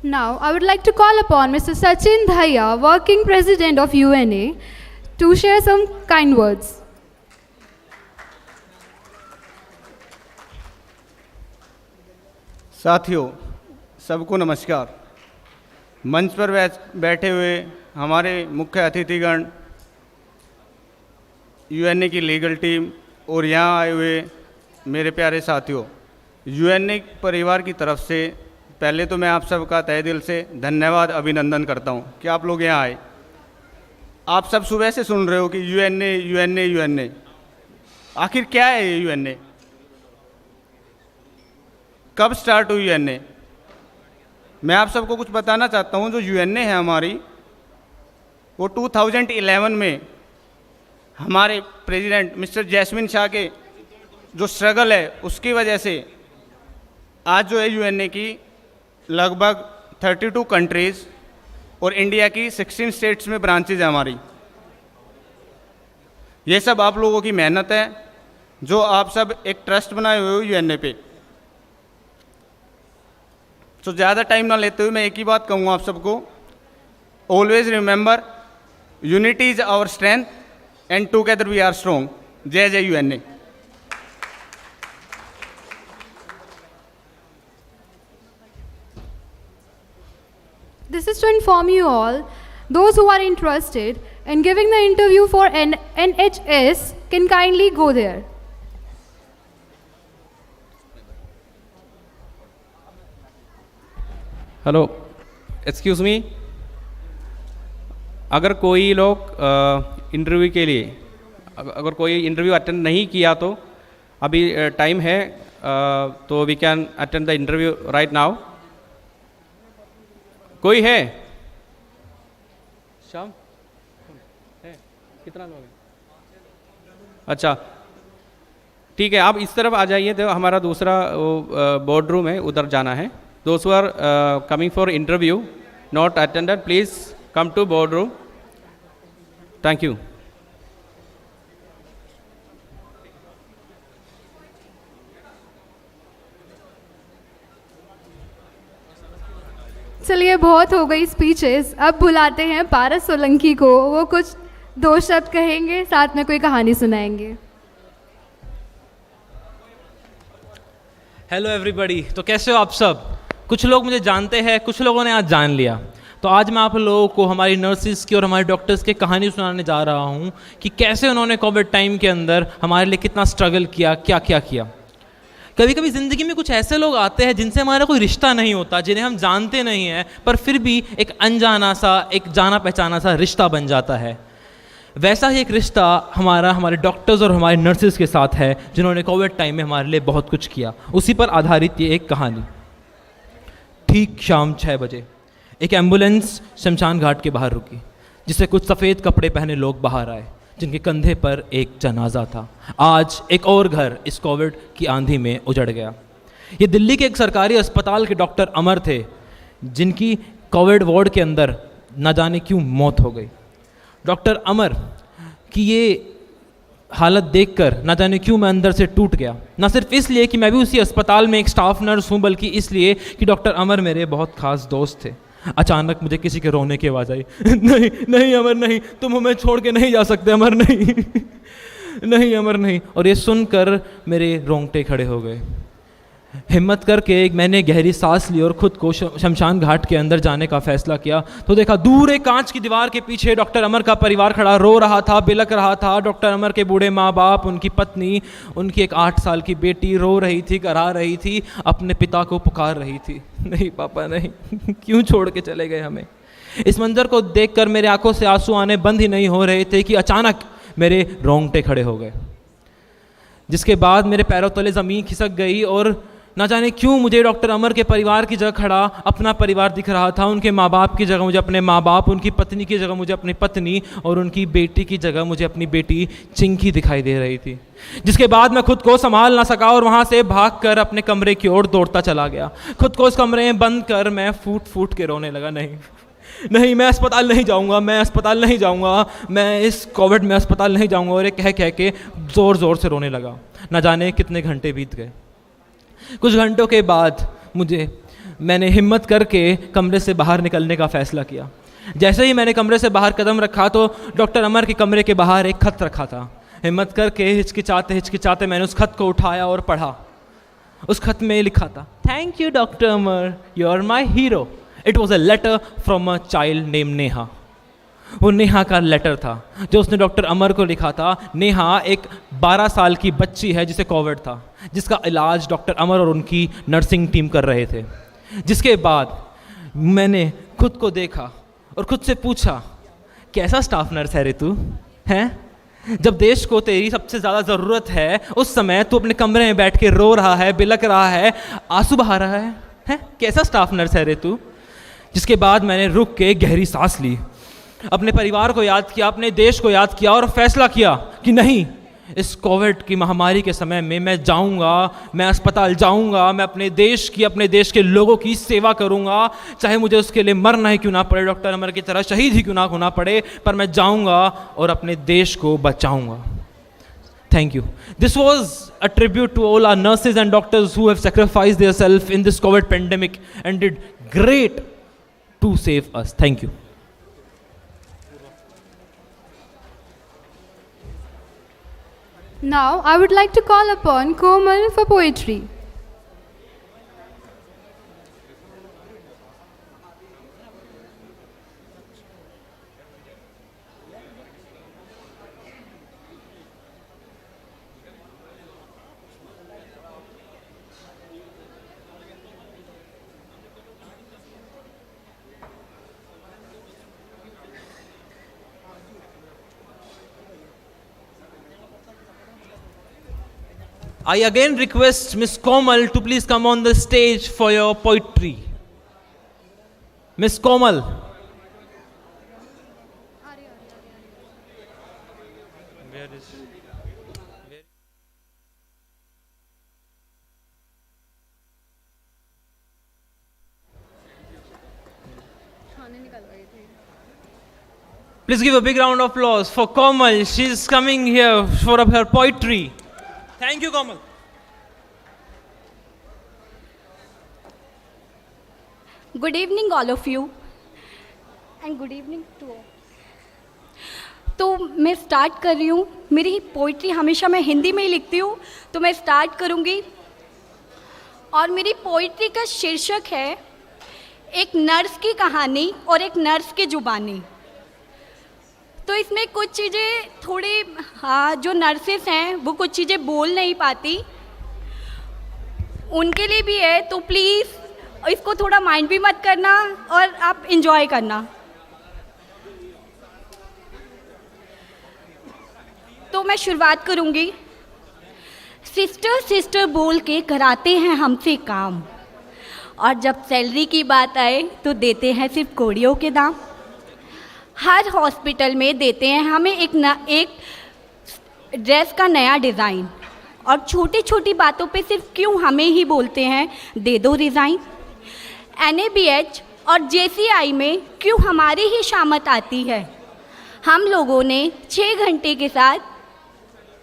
Now, I would like to call upon Mr. Sachin Dhaya, Working President of UNA, to share some kind words. साथियों, सबको नमस्कार. मंच पर बैठे हुए हमारे मुख्य अतिथिगण, UNA की लीगल टीम और यहाँ आए हुए मेरे प्यारे साथियों, यूएनए परिवार की तरफ से पहले तो मैं आप सबका तहे दिल से धन्यवाद अभिनंदन करता हूँ कि आप लोग यहाँ आए. आप सब सुबह से सुन रहे हो कि यूएनए यूएनए यूएनए. आखिर क्या है ये यूएनए? कब स्टार्ट हुई यूएनए? मैं आप सबको कुछ बताना चाहता हूँ. जो यूएनए है हमारी, वो 2011 में हमारे प्रेसिडेंट मिस्टर जैस्मिन शाह के जो स्ट्रगल है उसकी वजह से आज जो है यूएनए की लगभग 32 कंट्रीज़ और इंडिया की 16 स्टेट्स में ब्रांचेज है हमारी. ये सब आप लोगों की मेहनत है, जो आप सब एक ट्रस्ट बनाए हुए हो यूएनए पे. तो ज़्यादा टाइम ना लेते हुए मैं एक ही बात कहूँगा आप सबको. Always remember, unity is our strength and together we are strong. जय जय UNA. This is to inform you all, those who are interested in giving the interview for NHS can kindly go there. Hello, excuse me, अगर कोई लोग interview के लिए अगर कोई interview attend नहीं किया तो अभी टाइम है, तो we can attend the interview right now. कोई है? शाम है? कितना लोग हैं? अच्छा ठीक है, आप इस तरफ आ जाइए, तो हमारा दूसरा बोर्ड रूम है, उधर जाना है. Those who are coming for interview not attended, please come to board room. Thank you. चलिए, बहुत हो गई स्पीचेस. अब बुलाते हैं पारस सोलंकी को. वो कुछ 2 शब्द कहेंगे, साथ में कोई कहानी सुनाएंगे. Hello everybody. तो कैसे हो आप सब? कुछ लोग मुझे जानते हैं, कुछ लोगों ने आज जान लिया. तो आज मैं आप लोगों को हमारी नर्सिस की और हमारे डॉक्टर्स की कहानी सुनाने जा रहा हूँ कि कैसे उन्होंने कोविड टाइम के अंदर हमारे लिए कितना स्ट्रगल किया, क्या क्या किया. कभी कभी ज़िंदगी में कुछ ऐसे लोग आते हैं जिनसे हमारा कोई रिश्ता नहीं होता, जिन्हें हम जानते नहीं हैं, पर फिर भी एक अनजाना सा, एक जाना पहचाना सा रिश्ता बन जाता है. वैसा ही एक रिश्ता हमारे डॉक्टर्स और हमारे नर्सेज के साथ है, जिन्होंने कोविड टाइम में हमारे लिए बहुत कुछ किया. उसी पर आधारित ये एक कहानी. ठीक शाम 6 बजे एक एम्बुलेंस शमशान घाट के बाहर रुकी, जिससे कुछ सफ़ेद कपड़े पहने लोग बाहर आए, जिनके कंधे पर एक जनाजा था. आज एक और घर इस कोविड की आंधी में उजड़ गया. ये दिल्ली के एक सरकारी अस्पताल के डॉक्टर अमर थे, जिनकी कोविड वार्ड के अंदर न जाने क्यों मौत हो गई. डॉक्टर अमर की ये हालत देखकर न जाने क्यों मैं अंदर से टूट गया. ना सिर्फ इसलिए कि मैं भी उसी अस्पताल में एक स्टाफ नर्स हूँ, बल्कि इसलिए कि डॉक्टर अमर मेरे बहुत खास दोस्त थे. अचानक मुझे किसी के रोने की आवाज़ आई. नहीं नहीं अमर नहीं, तुम हमें छोड़ के नहीं जा सकते अमर, नहीं नहीं अमर नहीं. और ये सुनकर मेरे रोंगटे खड़े हो गए. हिम्मत करके मैंने गहरी सांस ली और खुद को शमशान घाट के अंदर जाने का फैसला किया. तो देखा दूर एक कांच की दीवार के पीछे डॉक्टर अमर का परिवार खड़ा रो रहा था, बिलक रहा था. डॉक्टर अमर के बूढ़े माँ बाप, उनकी पत्नी, उनकी एक 8 साल की बेटी रो रही थी, करा रही थी, अपने पिता को पुकार रही थी. नहीं पापा नहीं, क्यों छोड़ के चले गए हमें. इस मंजर को देखकर मेरे आंखों से आंसू आने बंद ही नहीं हो रहे थे कि अचानक मेरे रोंगटे खड़े हो गए, जिसके बाद मेरे पैरों तले ज़मीन खिसक गई और ना जाने क्यों मुझे डॉक्टर अमर के परिवार की जगह खड़ा अपना परिवार दिख रहा था. उनके माँ बाप की जगह मुझे अपने माँ बाप, उनकी पत्नी की जगह मुझे अपनी पत्नी और उनकी बेटी की जगह मुझे अपनी बेटी चिंकी दिखाई दे रही थी. जिसके बाद मैं खुद को संभाल ना सका और वहाँ से भागकर अपने कमरे की ओर दौड़ता चला गया. खुद को उस कमरे में बंद कर मैं फूट फूट के रोने लगा. नहीं नहीं, मैं अस्पताल नहीं जाऊँगा, मैं अस्पताल नहीं जाऊँगा, मैं इस कोविड में अस्पताल नहीं जाऊँगा. और ये कह कह के ज़ोर ज़ोर से रोने लगा. न जाने कितने घंटे बीत गए. कुछ घंटों के बाद मैंने हिम्मत करके कमरे से बाहर निकलने का फ़ैसला किया. जैसे ही मैंने कमरे से बाहर कदम रखा तो डॉक्टर अमर के कमरे के बाहर एक खत रखा था. हिम्मत करके हिचकिचाते हिचकिचाते मैंने उस खत को उठाया और पढ़ा. उस खत में लिखा था, thank you doctor Amar, you are my hero. It was a letter from a child name Neha. वो नेहा का लेटर था जो उसने डॉक्टर अमर को लिखा था. नेहा एक 12 साल की बच्ची है जिसे कोविड था, जिसका इलाज डॉक्टर अमर और उनकी नर्सिंग टीम कर रहे थे. जिसके बाद मैंने खुद को देखा और खुद से पूछा, कैसा स्टाफ नर्स है रे तू हैं? जब देश को तेरी सबसे ज़्यादा ज़रूरत है उस समय तू अपने कमरे में बैठ के रो रहा है, बिलक रहा है, आंसू बहा रहा है, हैं? कैसा स्टाफ नर्स है रे तू? जिसके बाद मैंने रुक के गहरी सांस ली, अपने परिवार को याद किया, अपने देश को याद किया और फैसला किया कि नहीं, इस कोविड की महामारी के समय में मैं जाऊंगा, मैं अस्पताल जाऊंगा, मैं अपने देश के लोगों की सेवा करूंगा, चाहे मुझे उसके लिए मरना ही क्यों ना पड़े, डॉक्टर अमर की तरह शहीद ही क्यों ना होना पड़े, पर मैं जाऊंगा और अपने देश को बचाऊंगा. Thank you. This was a tribute to all our nurses and doctors who have sacrificed themselves in this COVID pandemic and did great to save us. Thank you. Now, I would like to call upon Komal for poetry. I again request Miss Komal to please come on the stage for your poetry. Miss Komal. Please give a big round of applause for Komal. She's coming here for her poetry. Thank you, Komal. Good evening, all of you. And good evening to all. तो मैं start कर रही हूँ. मेरी poetry हमेशा मैं हिंदी में ही लिखती हूँ, तो मैं स्टार्ट करूँगी. और मेरी पोइट्री का शीर्षक है एक नर्स की कहानी और एक नर्स की जुबानी. तो इसमें कुछ चीज़ें थोड़ी जो नर्सेस हैं वो कुछ चीज़ें बोल नहीं पाती, उनके लिए भी है, तो प्लीज़ इसको थोड़ा माइंड भी मत करना और आप इन्जॉय करना. तो मैं शुरुआत करूँगी. सिस्टर सिस्टर बोल के कराते हैं हमसे काम, और जब सैलरी की बात आए तो देते हैं सिर्फ कोड़ियों के दाम. हर हॉस्पिटल में देते हैं हमें एक ड्रेस का नया डिज़ाइन, और छोटी छोटी बातों पे सिर्फ क्यों हमें ही बोलते हैं दे दो रिज़ाइन. NABH और JCI में क्यों हमारी ही शामत आती है. हम लोगों ने 6 घंटे के साथ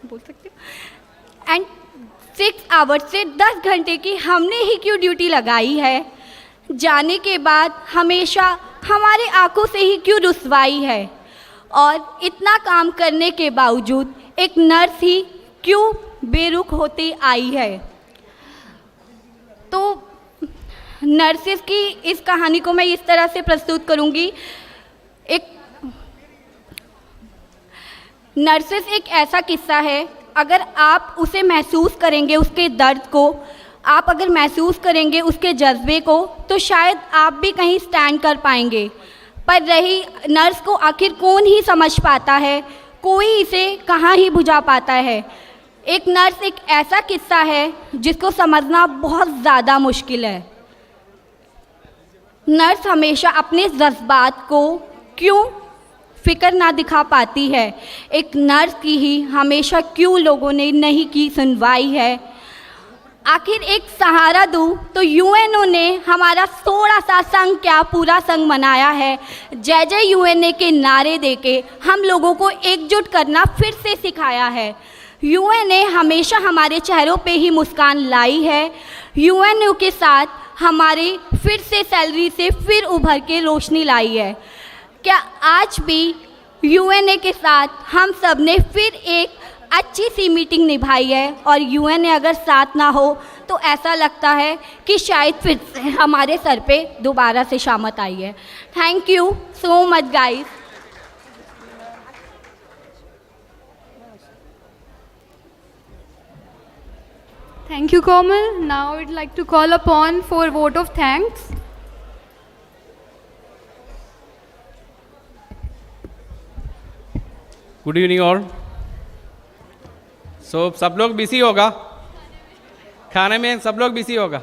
बोल सकते हो एंड 6 आवर्स से 10 घंटे की हमने ही क्यों ड्यूटी लगाई है. जाने के बाद हमेशा हमारे आंखों से ही क्यों रुसवाई है, और इतना काम करने के बावजूद एक नर्स ही क्यों बेरुख होती आई है. तो नर्सेस की इस कहानी को मैं इस तरह से प्रस्तुत करूंगी. एक नर्सेस एक ऐसा किस्सा है, अगर आप उसे महसूस करेंगे, उसके दर्द को आप अगर महसूस करेंगे, उसके जज्बे को, तो शायद आप भी कहीं स्टैंड कर पाएंगे. पर रही नर्स को आखिर कौन ही समझ पाता है, कोई इसे कहाँ ही बुझा पाता है. एक नर्स एक ऐसा किस्सा है जिसको समझना बहुत ज़्यादा मुश्किल है. नर्स हमेशा अपने जज्बात को क्यों फिक्र ना दिखा पाती है. एक नर्स की ही हमेशा क्यों लोगों ने नहीं की सुनवाई है. आखिर एक सहारा दूँ तो UNO ने हमारा थोड़ा सा संग क्या पूरा संग मनाया है. जय जय UNO के नारे देके हम लोगों को एकजुट करना फिर से सिखाया है. UNO हमेशा हमारे चेहरों पे ही मुस्कान लाई है. UNO के साथ हमारे फिर से सैलरी से फिर उभर के रोशनी लाई है. क्या आज भी UNO के साथ हम सब ने फिर एक अच्छी सी मीटिंग निभाई है, और UNO अगर साथ ना हो तो ऐसा लगता है कि शायद फिर से हमारे सर पे दोबारा से शामत आई है. Thank you so much guys. Thank you, Komal. Now I would like to call upon for vote of thanks. Good evening all. So सब लोग बिजी होगा, खाने में सब लोग बिजी होगा.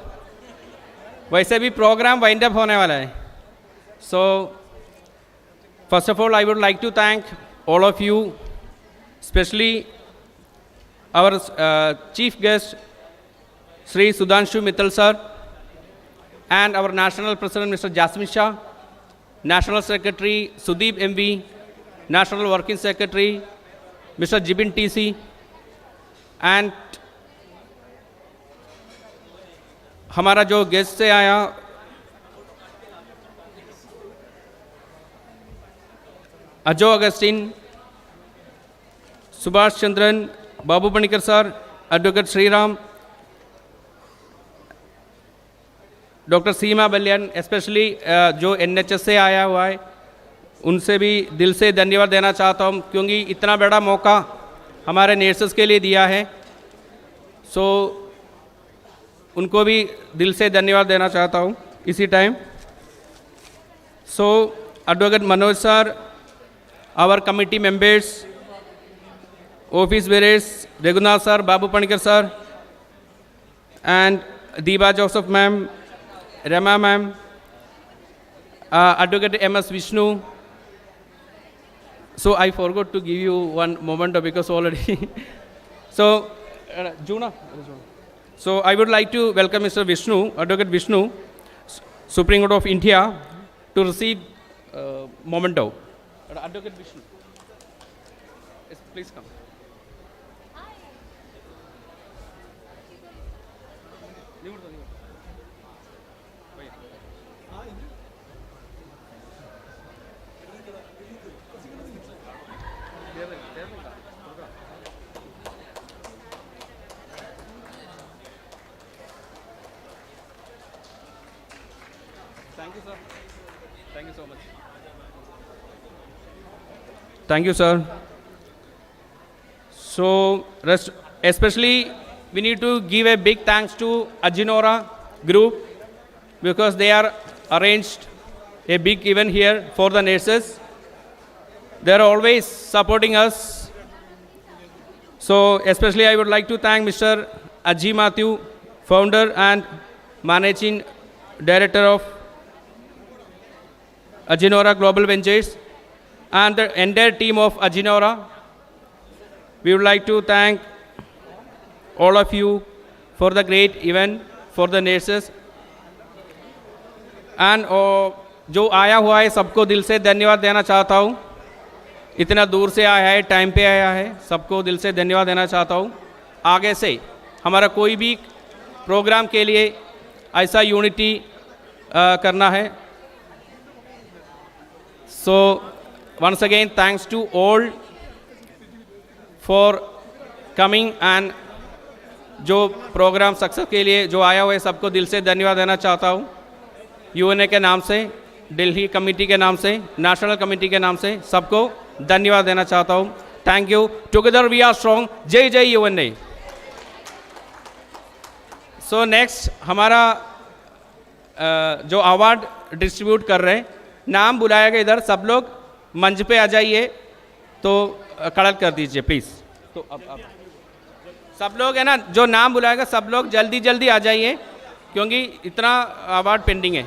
वैसे भी प्रोग्राम वाइंड अप होने वाला है. So first of all I would like to thank all of you, specially our chief guest Sri Sudhanshu Mittal sir, and our National President Mr. Jasmine Shah, National Secretary Sudeep MV, National Working Secretary Mr. Jibin TC, and हमारा जो guest से आया Ajo Augustine, Subhash Chandran, Babu Panicker sir, advocate Sriram, doctor Seema Baliyan, specially जो NHS से आया हुआ है, उनसे भी दिल से धन्यवाद देना चाहता हूँ, क्योंकि इतना बड़ा मौका हमारे नर्सेस के लिए दिया है. सो उनको भी दिल से धन्यवाद देना चाहता हूँ इसी time. So advocate Manoj sir, our committee members, office bearers, Raghunath sir, Babu Panicker sir, and Deepa Joseph ma'am, Rama ma'am, Advocate M.S. Vishnu. So I forgot to give you one moment because already. So, Juna. So I would like to welcome Mr. Vishnu, Advocate Vishnu, Supreme Court of India, to receive memento. Advocate Vishnu. Yes, please come. Thank you, sir. Thank you so much. Thank you, sir. So, especially we need to give a big thanks to Ajinora Group because they are arranged a big event here for the nurses. They are always supporting us. So, especially I would like to thank Mr. Aji Matthew, founder and managing director of Ajinora Global Ventures, and the entire team of Ajinora. We would like to thank all of you for the great event for the nurses. And जो आया हुआ है सबको दिल से धन्यवाद देना चाहता हूँ. इतना दूर से आया है, टाइम पे आया है, सबको दिल से धन्यवाद देना चाहता हूँ. आगे से हमारा कोई भी प्रोग्राम के लिए ऐसा यूनिटी करना है. So, once again, thanks to all for coming and जो प्रोग्राम सक्सेस के लिए जो आया हुआ है सबको दिल से धन्यवाद देना चाहता हूँ. यूएनए के नाम से, दिल्ली कमेटी के नाम से, नेशनल कमेटी के नाम से सबको धन्यवाद देना चाहता हूँ. Thank you. Together we are strong. जय जय यूएनए. सो नेक्स्ट हमारा जो अवार्ड डिस्ट्रीब्यूट कर रहे हैं, नाम बुलाएगा इधर, सब लोग मंच पे आ जाइए, तो खड़ा कर दीजिए प्लीज़. तो अब सब लोग है ना, जो नाम बुलाएगा सब लोग जल्दी जल्दी आ जाइए क्योंकि इतना अवार्ड पेंडिंग है.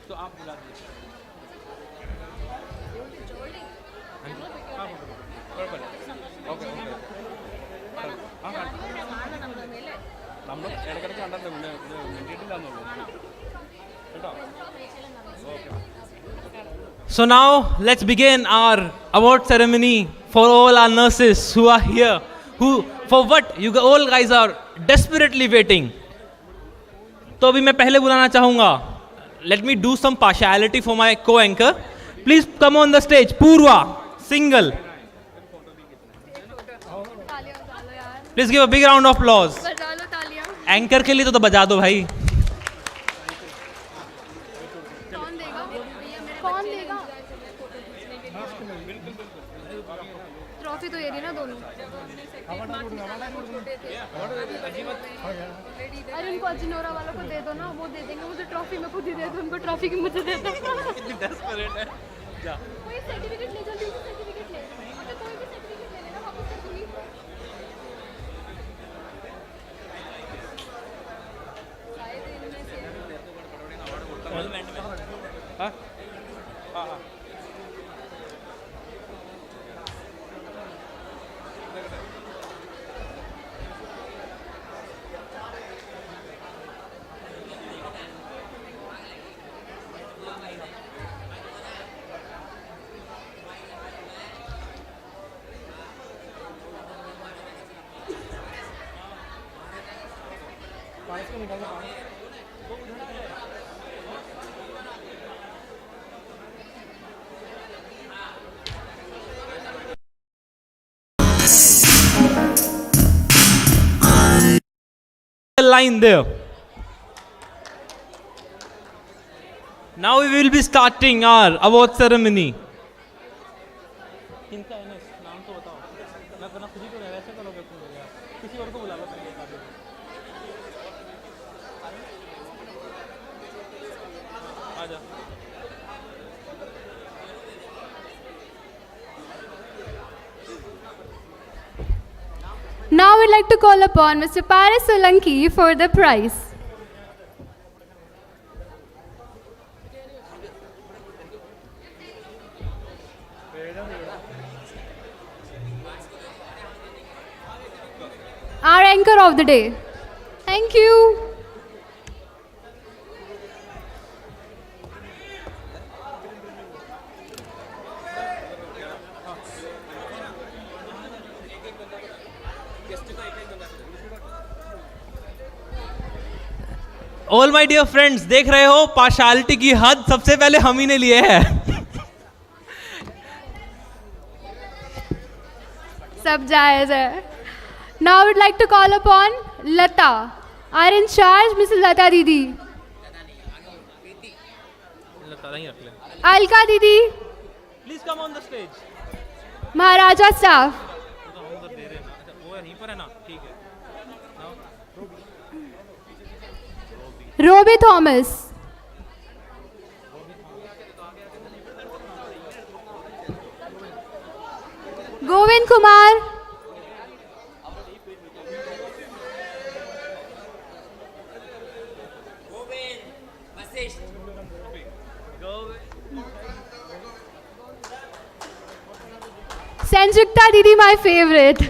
तो आप बुला So now let's begin our award ceremony for all our nurses who are here, who for what you all guys are desperately waiting. तो अभी मैं पहले बुलाना चाहूँगा. Let me do some partiality for my co-anchor. Please come on the stage. Purva, single. Please give a big round of applause. Anchor के लिए तो बजा दो भाई. ट्रॉफी तो ये रही ना दोनों. अरे उनको अजनोरा वालों को दे दो ना, वो दे देंगे. मुझे ट्रॉफी में खुद ही दे दो, उनको ट्रॉफी की मुझे दे दो. कोई सर्टिफिकेट ले, जल्दी से सर्टिफिकेट ले. कोई भी सर्टिफिकेट ले लेना वापस से पूरी. हाँ हाँ. Line there. Now we will be starting our award ceremony. Now would like to call upon Mr. Paris Solanki for the prize. Our anchor of the day. Thank you. All my dear friends, देख रहे हो partiality की हद सबसे पहले हम ही ने लिए है. सब जायज है. Now I would like to call upon Lata, our in charge, Mrs. Lata Didi. Alka Didi. Please come on the stage. Maharaja staff. Roby Thomas. Govind Kumar. Sanjukta Didi, my favorite.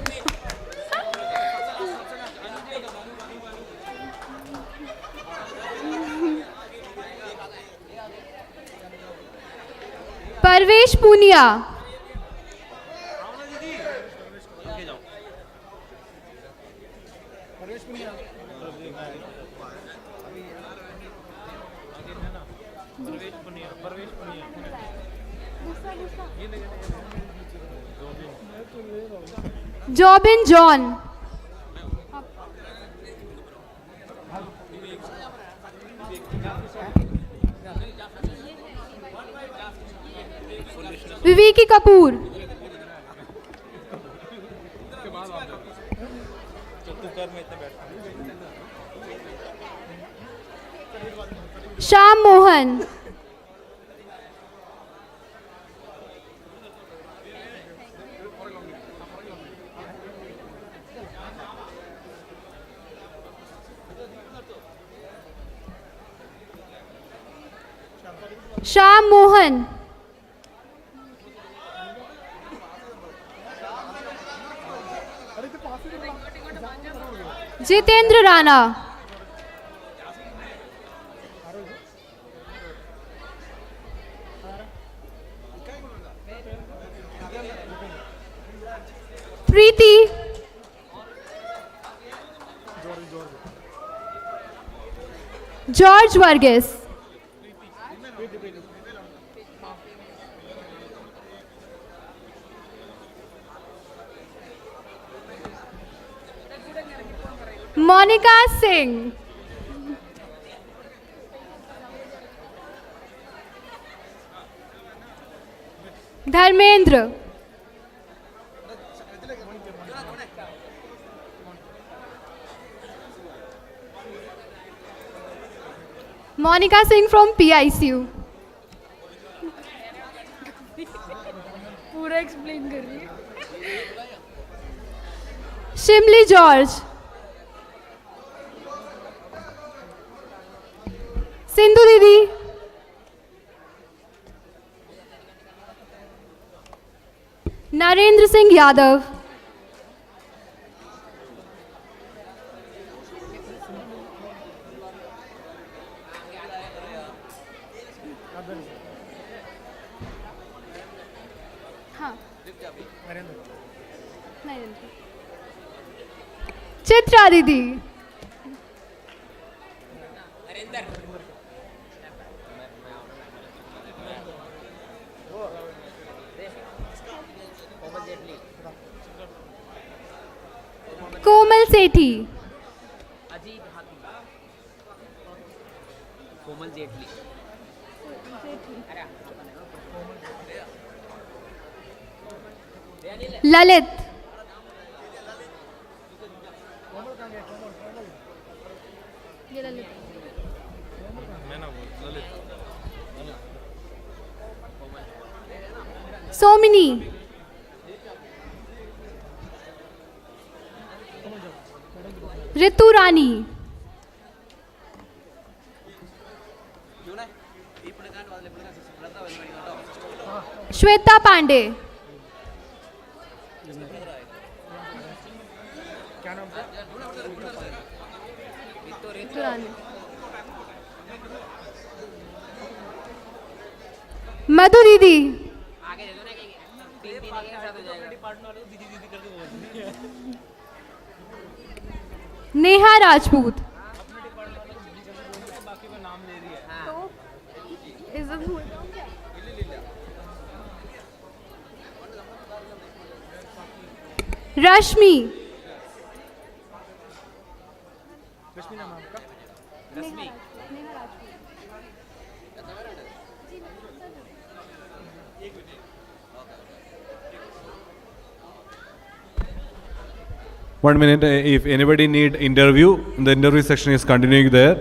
Parvesh Punia. Jobin John. Viveki Kapoor. Shyam Mohan. Shyam Mohan. Jitendra Rana. Preeti. George Vargas. Monica Singh. Dharmendra. Monica Singh from PICU. पूरा explain कर रही है. Shimli George. Sindhu दीदी. नरेंद्र सिंह यादव. हाँ. चित्रा दीदी. कोमल सेठी. कोमल जेटली. ललित. सोमिनी. रितु रानी, श्वेता पांडे, मधु दीदी, नेहा राजपूत, रश्मि, 1 minute. If anybody need interview, the interview section is continuing there.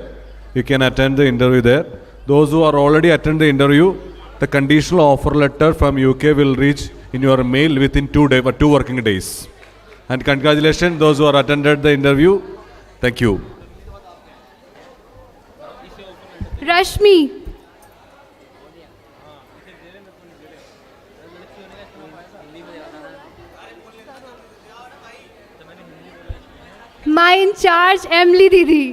You can attend the interview there. Those who are already attend the interview, the conditional offer letter from UK will reach in your mail within 2 working days. And congratulations those who are attended the interview. Thank you. Rashmi, my incharge Emily didi,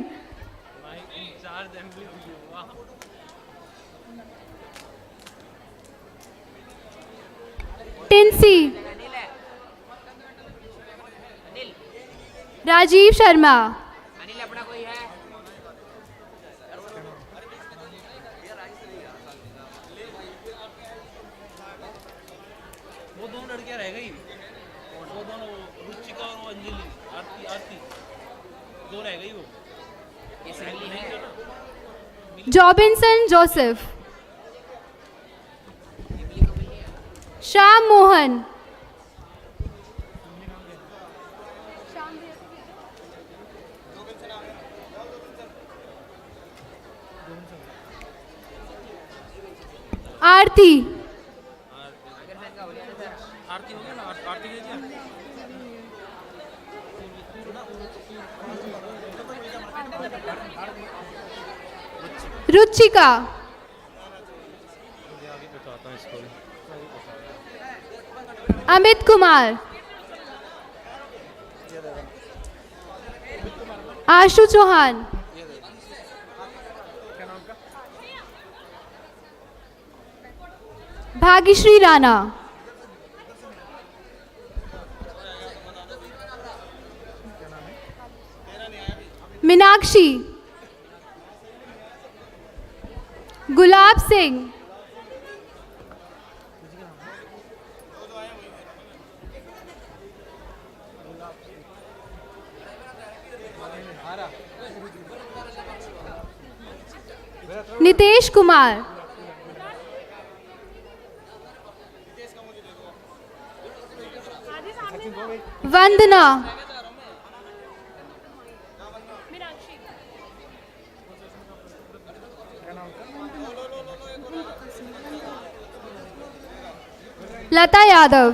Tincy, Rajiv Sharma, वो दोनों लड़कियां रह गई, वो दोनों रुचिका और अंजलि, आरती दो रह गई। वो जॉबिन्सन जोसेफ, श्याम मोहन, आरती, रुचिका, अमित कुमार, आशु चौहान, भाग्यश्री राणा, मीनाक्षी, गुलाब सिंह, नितेश कुमार, वंदना, लता यादव,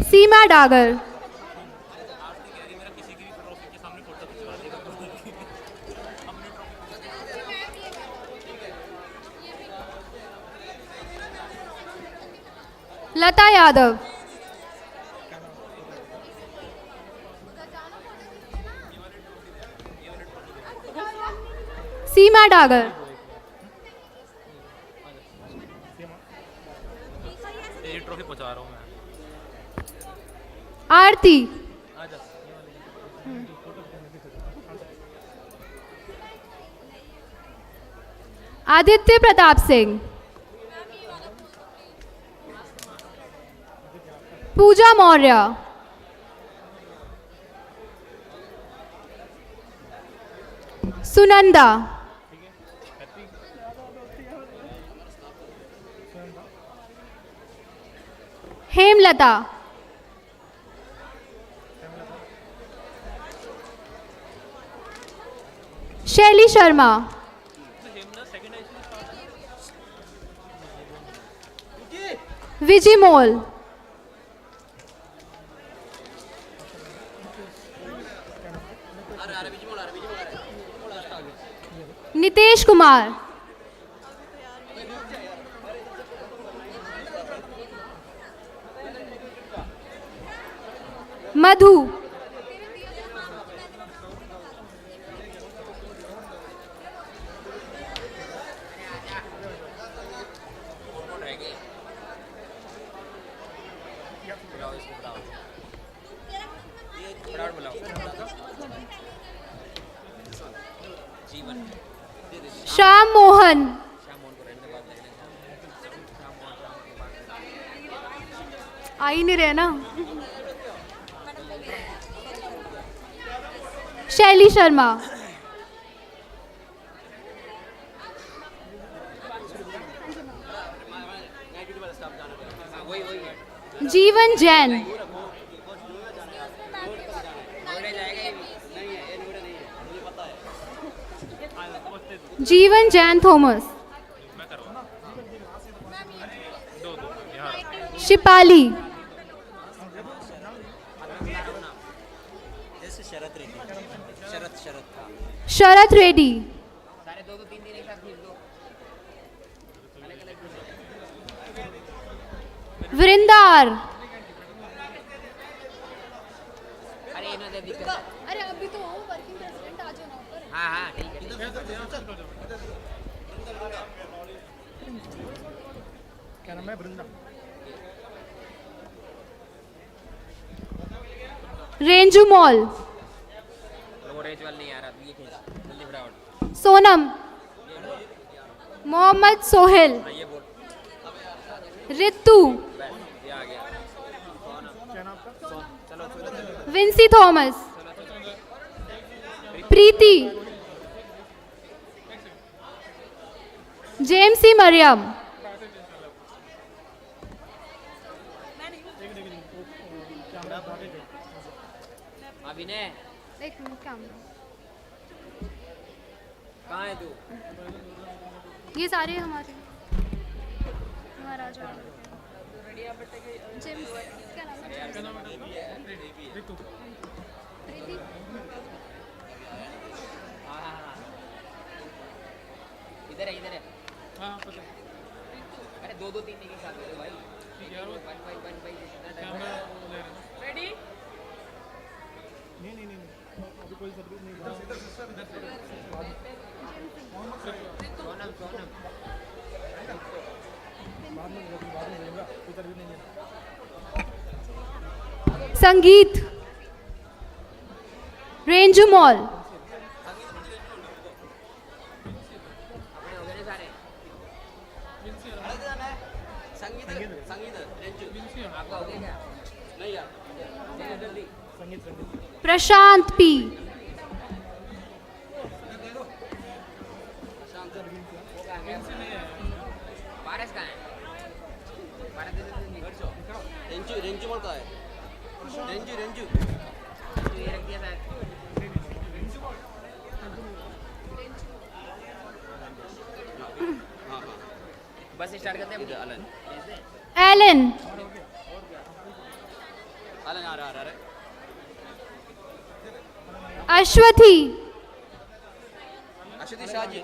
सीमा डागर, लता यादव, सीमा डागर, ये ट्रॉफी पहुंचा रहा हूं मैं। आरती, आदित्य प्रताप सिंह, पूजा मौर्य, सुनंदा, हेमलता, शैली Sharma, Vigimol. Nitesh Kumar. Madhu. Shyam Mohan. आ ही नहीं रहे ना. शैली शर्मा. जीवन जैन. जीवन जैन थॉमस. शिपाली. शरद रेड्डी. वृंदार. अरे अभी तो वर्किंग प्रेसिडेंट आ जाओ ना ऊपर. हाँ हाँ ठीक है. क्या नाम है? वृंदा. रेंजू मॉल. सोनम. मोहम्मद सोहेल. रितु. विंसी थॉमस. प्रीति. जेम्सी मरियम. एक मिनट कैमरा. कहाँ है तू? ये सारे हमारे महाराजा. जेम्स क्या नाम है? रितु. प्रीति. इधर है. हाँ पता है. अरे दो तीन के साथ भाई. रेडी. नहीं अभी कोई सर्विस नहीं. संगीत. रेंजू मॉल. प्रशांत पी. बस स्टार्ट करते हैं. एलन. आ रहा. अश्वथी. शाहजी.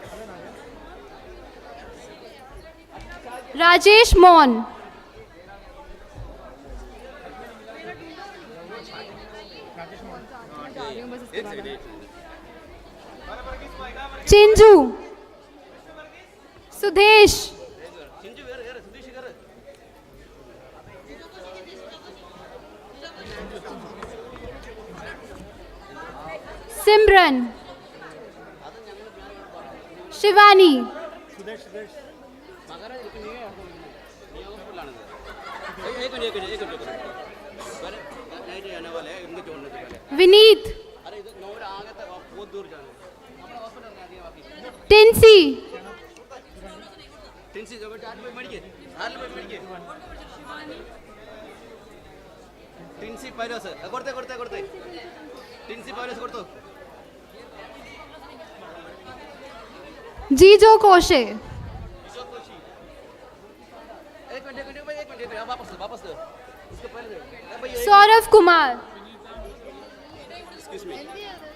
राजेश मौन. चिंजू. सुदेश. सिमरन. शिवानी. विनीत. टिंसी. जीजो कोशे. Saurav Kumar.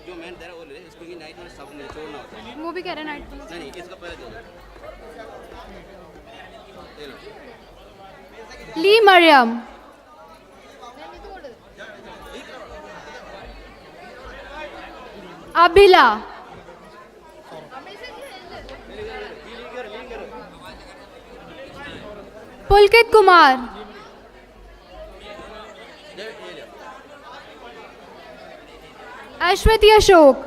जो मैंने दे रहा वो ले इसको भी नाइट में सब नहीं छोड़ना होता है। वो भी कह रहे नाइट नहीं नहीं इसको पहले दे दो। Lee Mariam. Abila. Pulkit Kumar. Ashwati Ashok.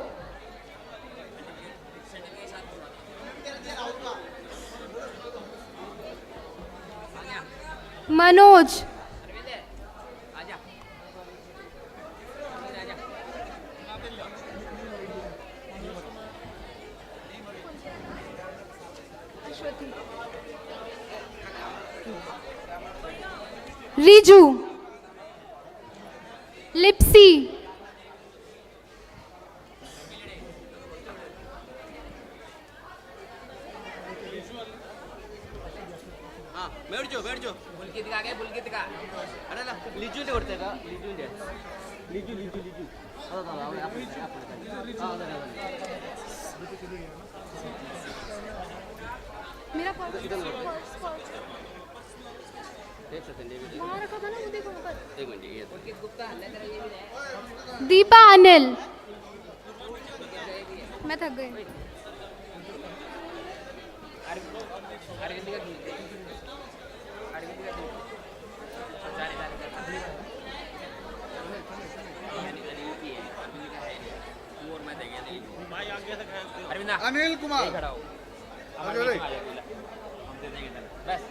Manoj. Riju. Lipsy. हाँ बैठ जाओ बुलकी दिखा गया बुलकी दिखा अरे ना लीजू ले उड़ते का लीजू मेरा देख सकते हैं वहाँ रखा था ना वो देखो ऊपर। एक मिनट ये गुप्ता ले तेरा ये भी है दीपा अनिल। मैं थक गई। अनिल कुमार बस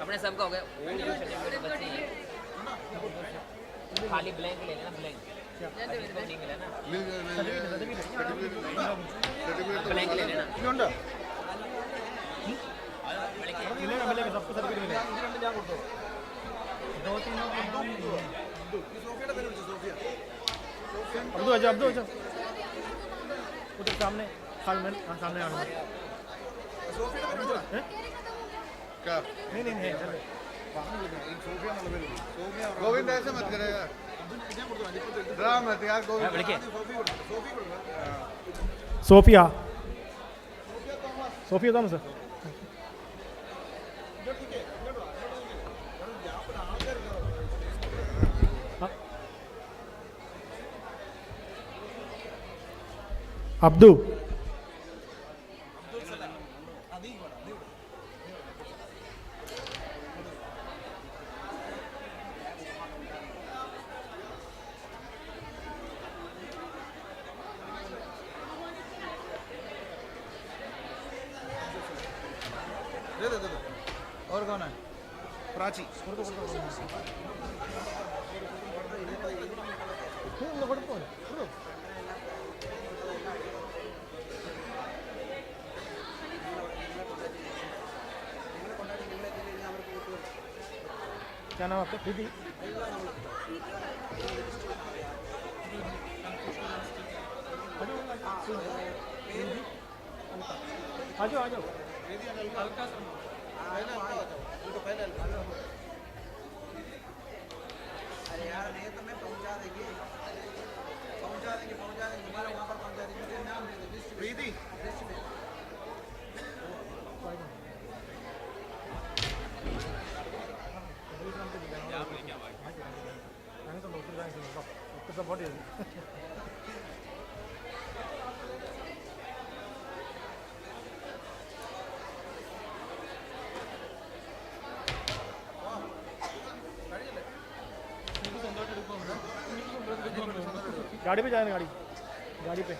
अपने सबका हो गया बच्चे खाली ब्लैंक ले लेना ब्लैंक नहीं मिला ना ब्लैंक ले लेना अब्दू उधर सामने सामने आना क्या नहीं गोविंद ऐसे मत करेगा ड्राम मत यार गोविंद सोफिया था ना सर अब्दू दे और कौन है प्राची क्या नाम आपका प्रीति आ जाओ अरे यार नहीं तो मैं पहुंचा देंगे तुम्हारे वहाँ पर पहुंचा देंगे नाम प्रीति what is it? गाड़ी पे जाए गाड़ी पे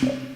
you.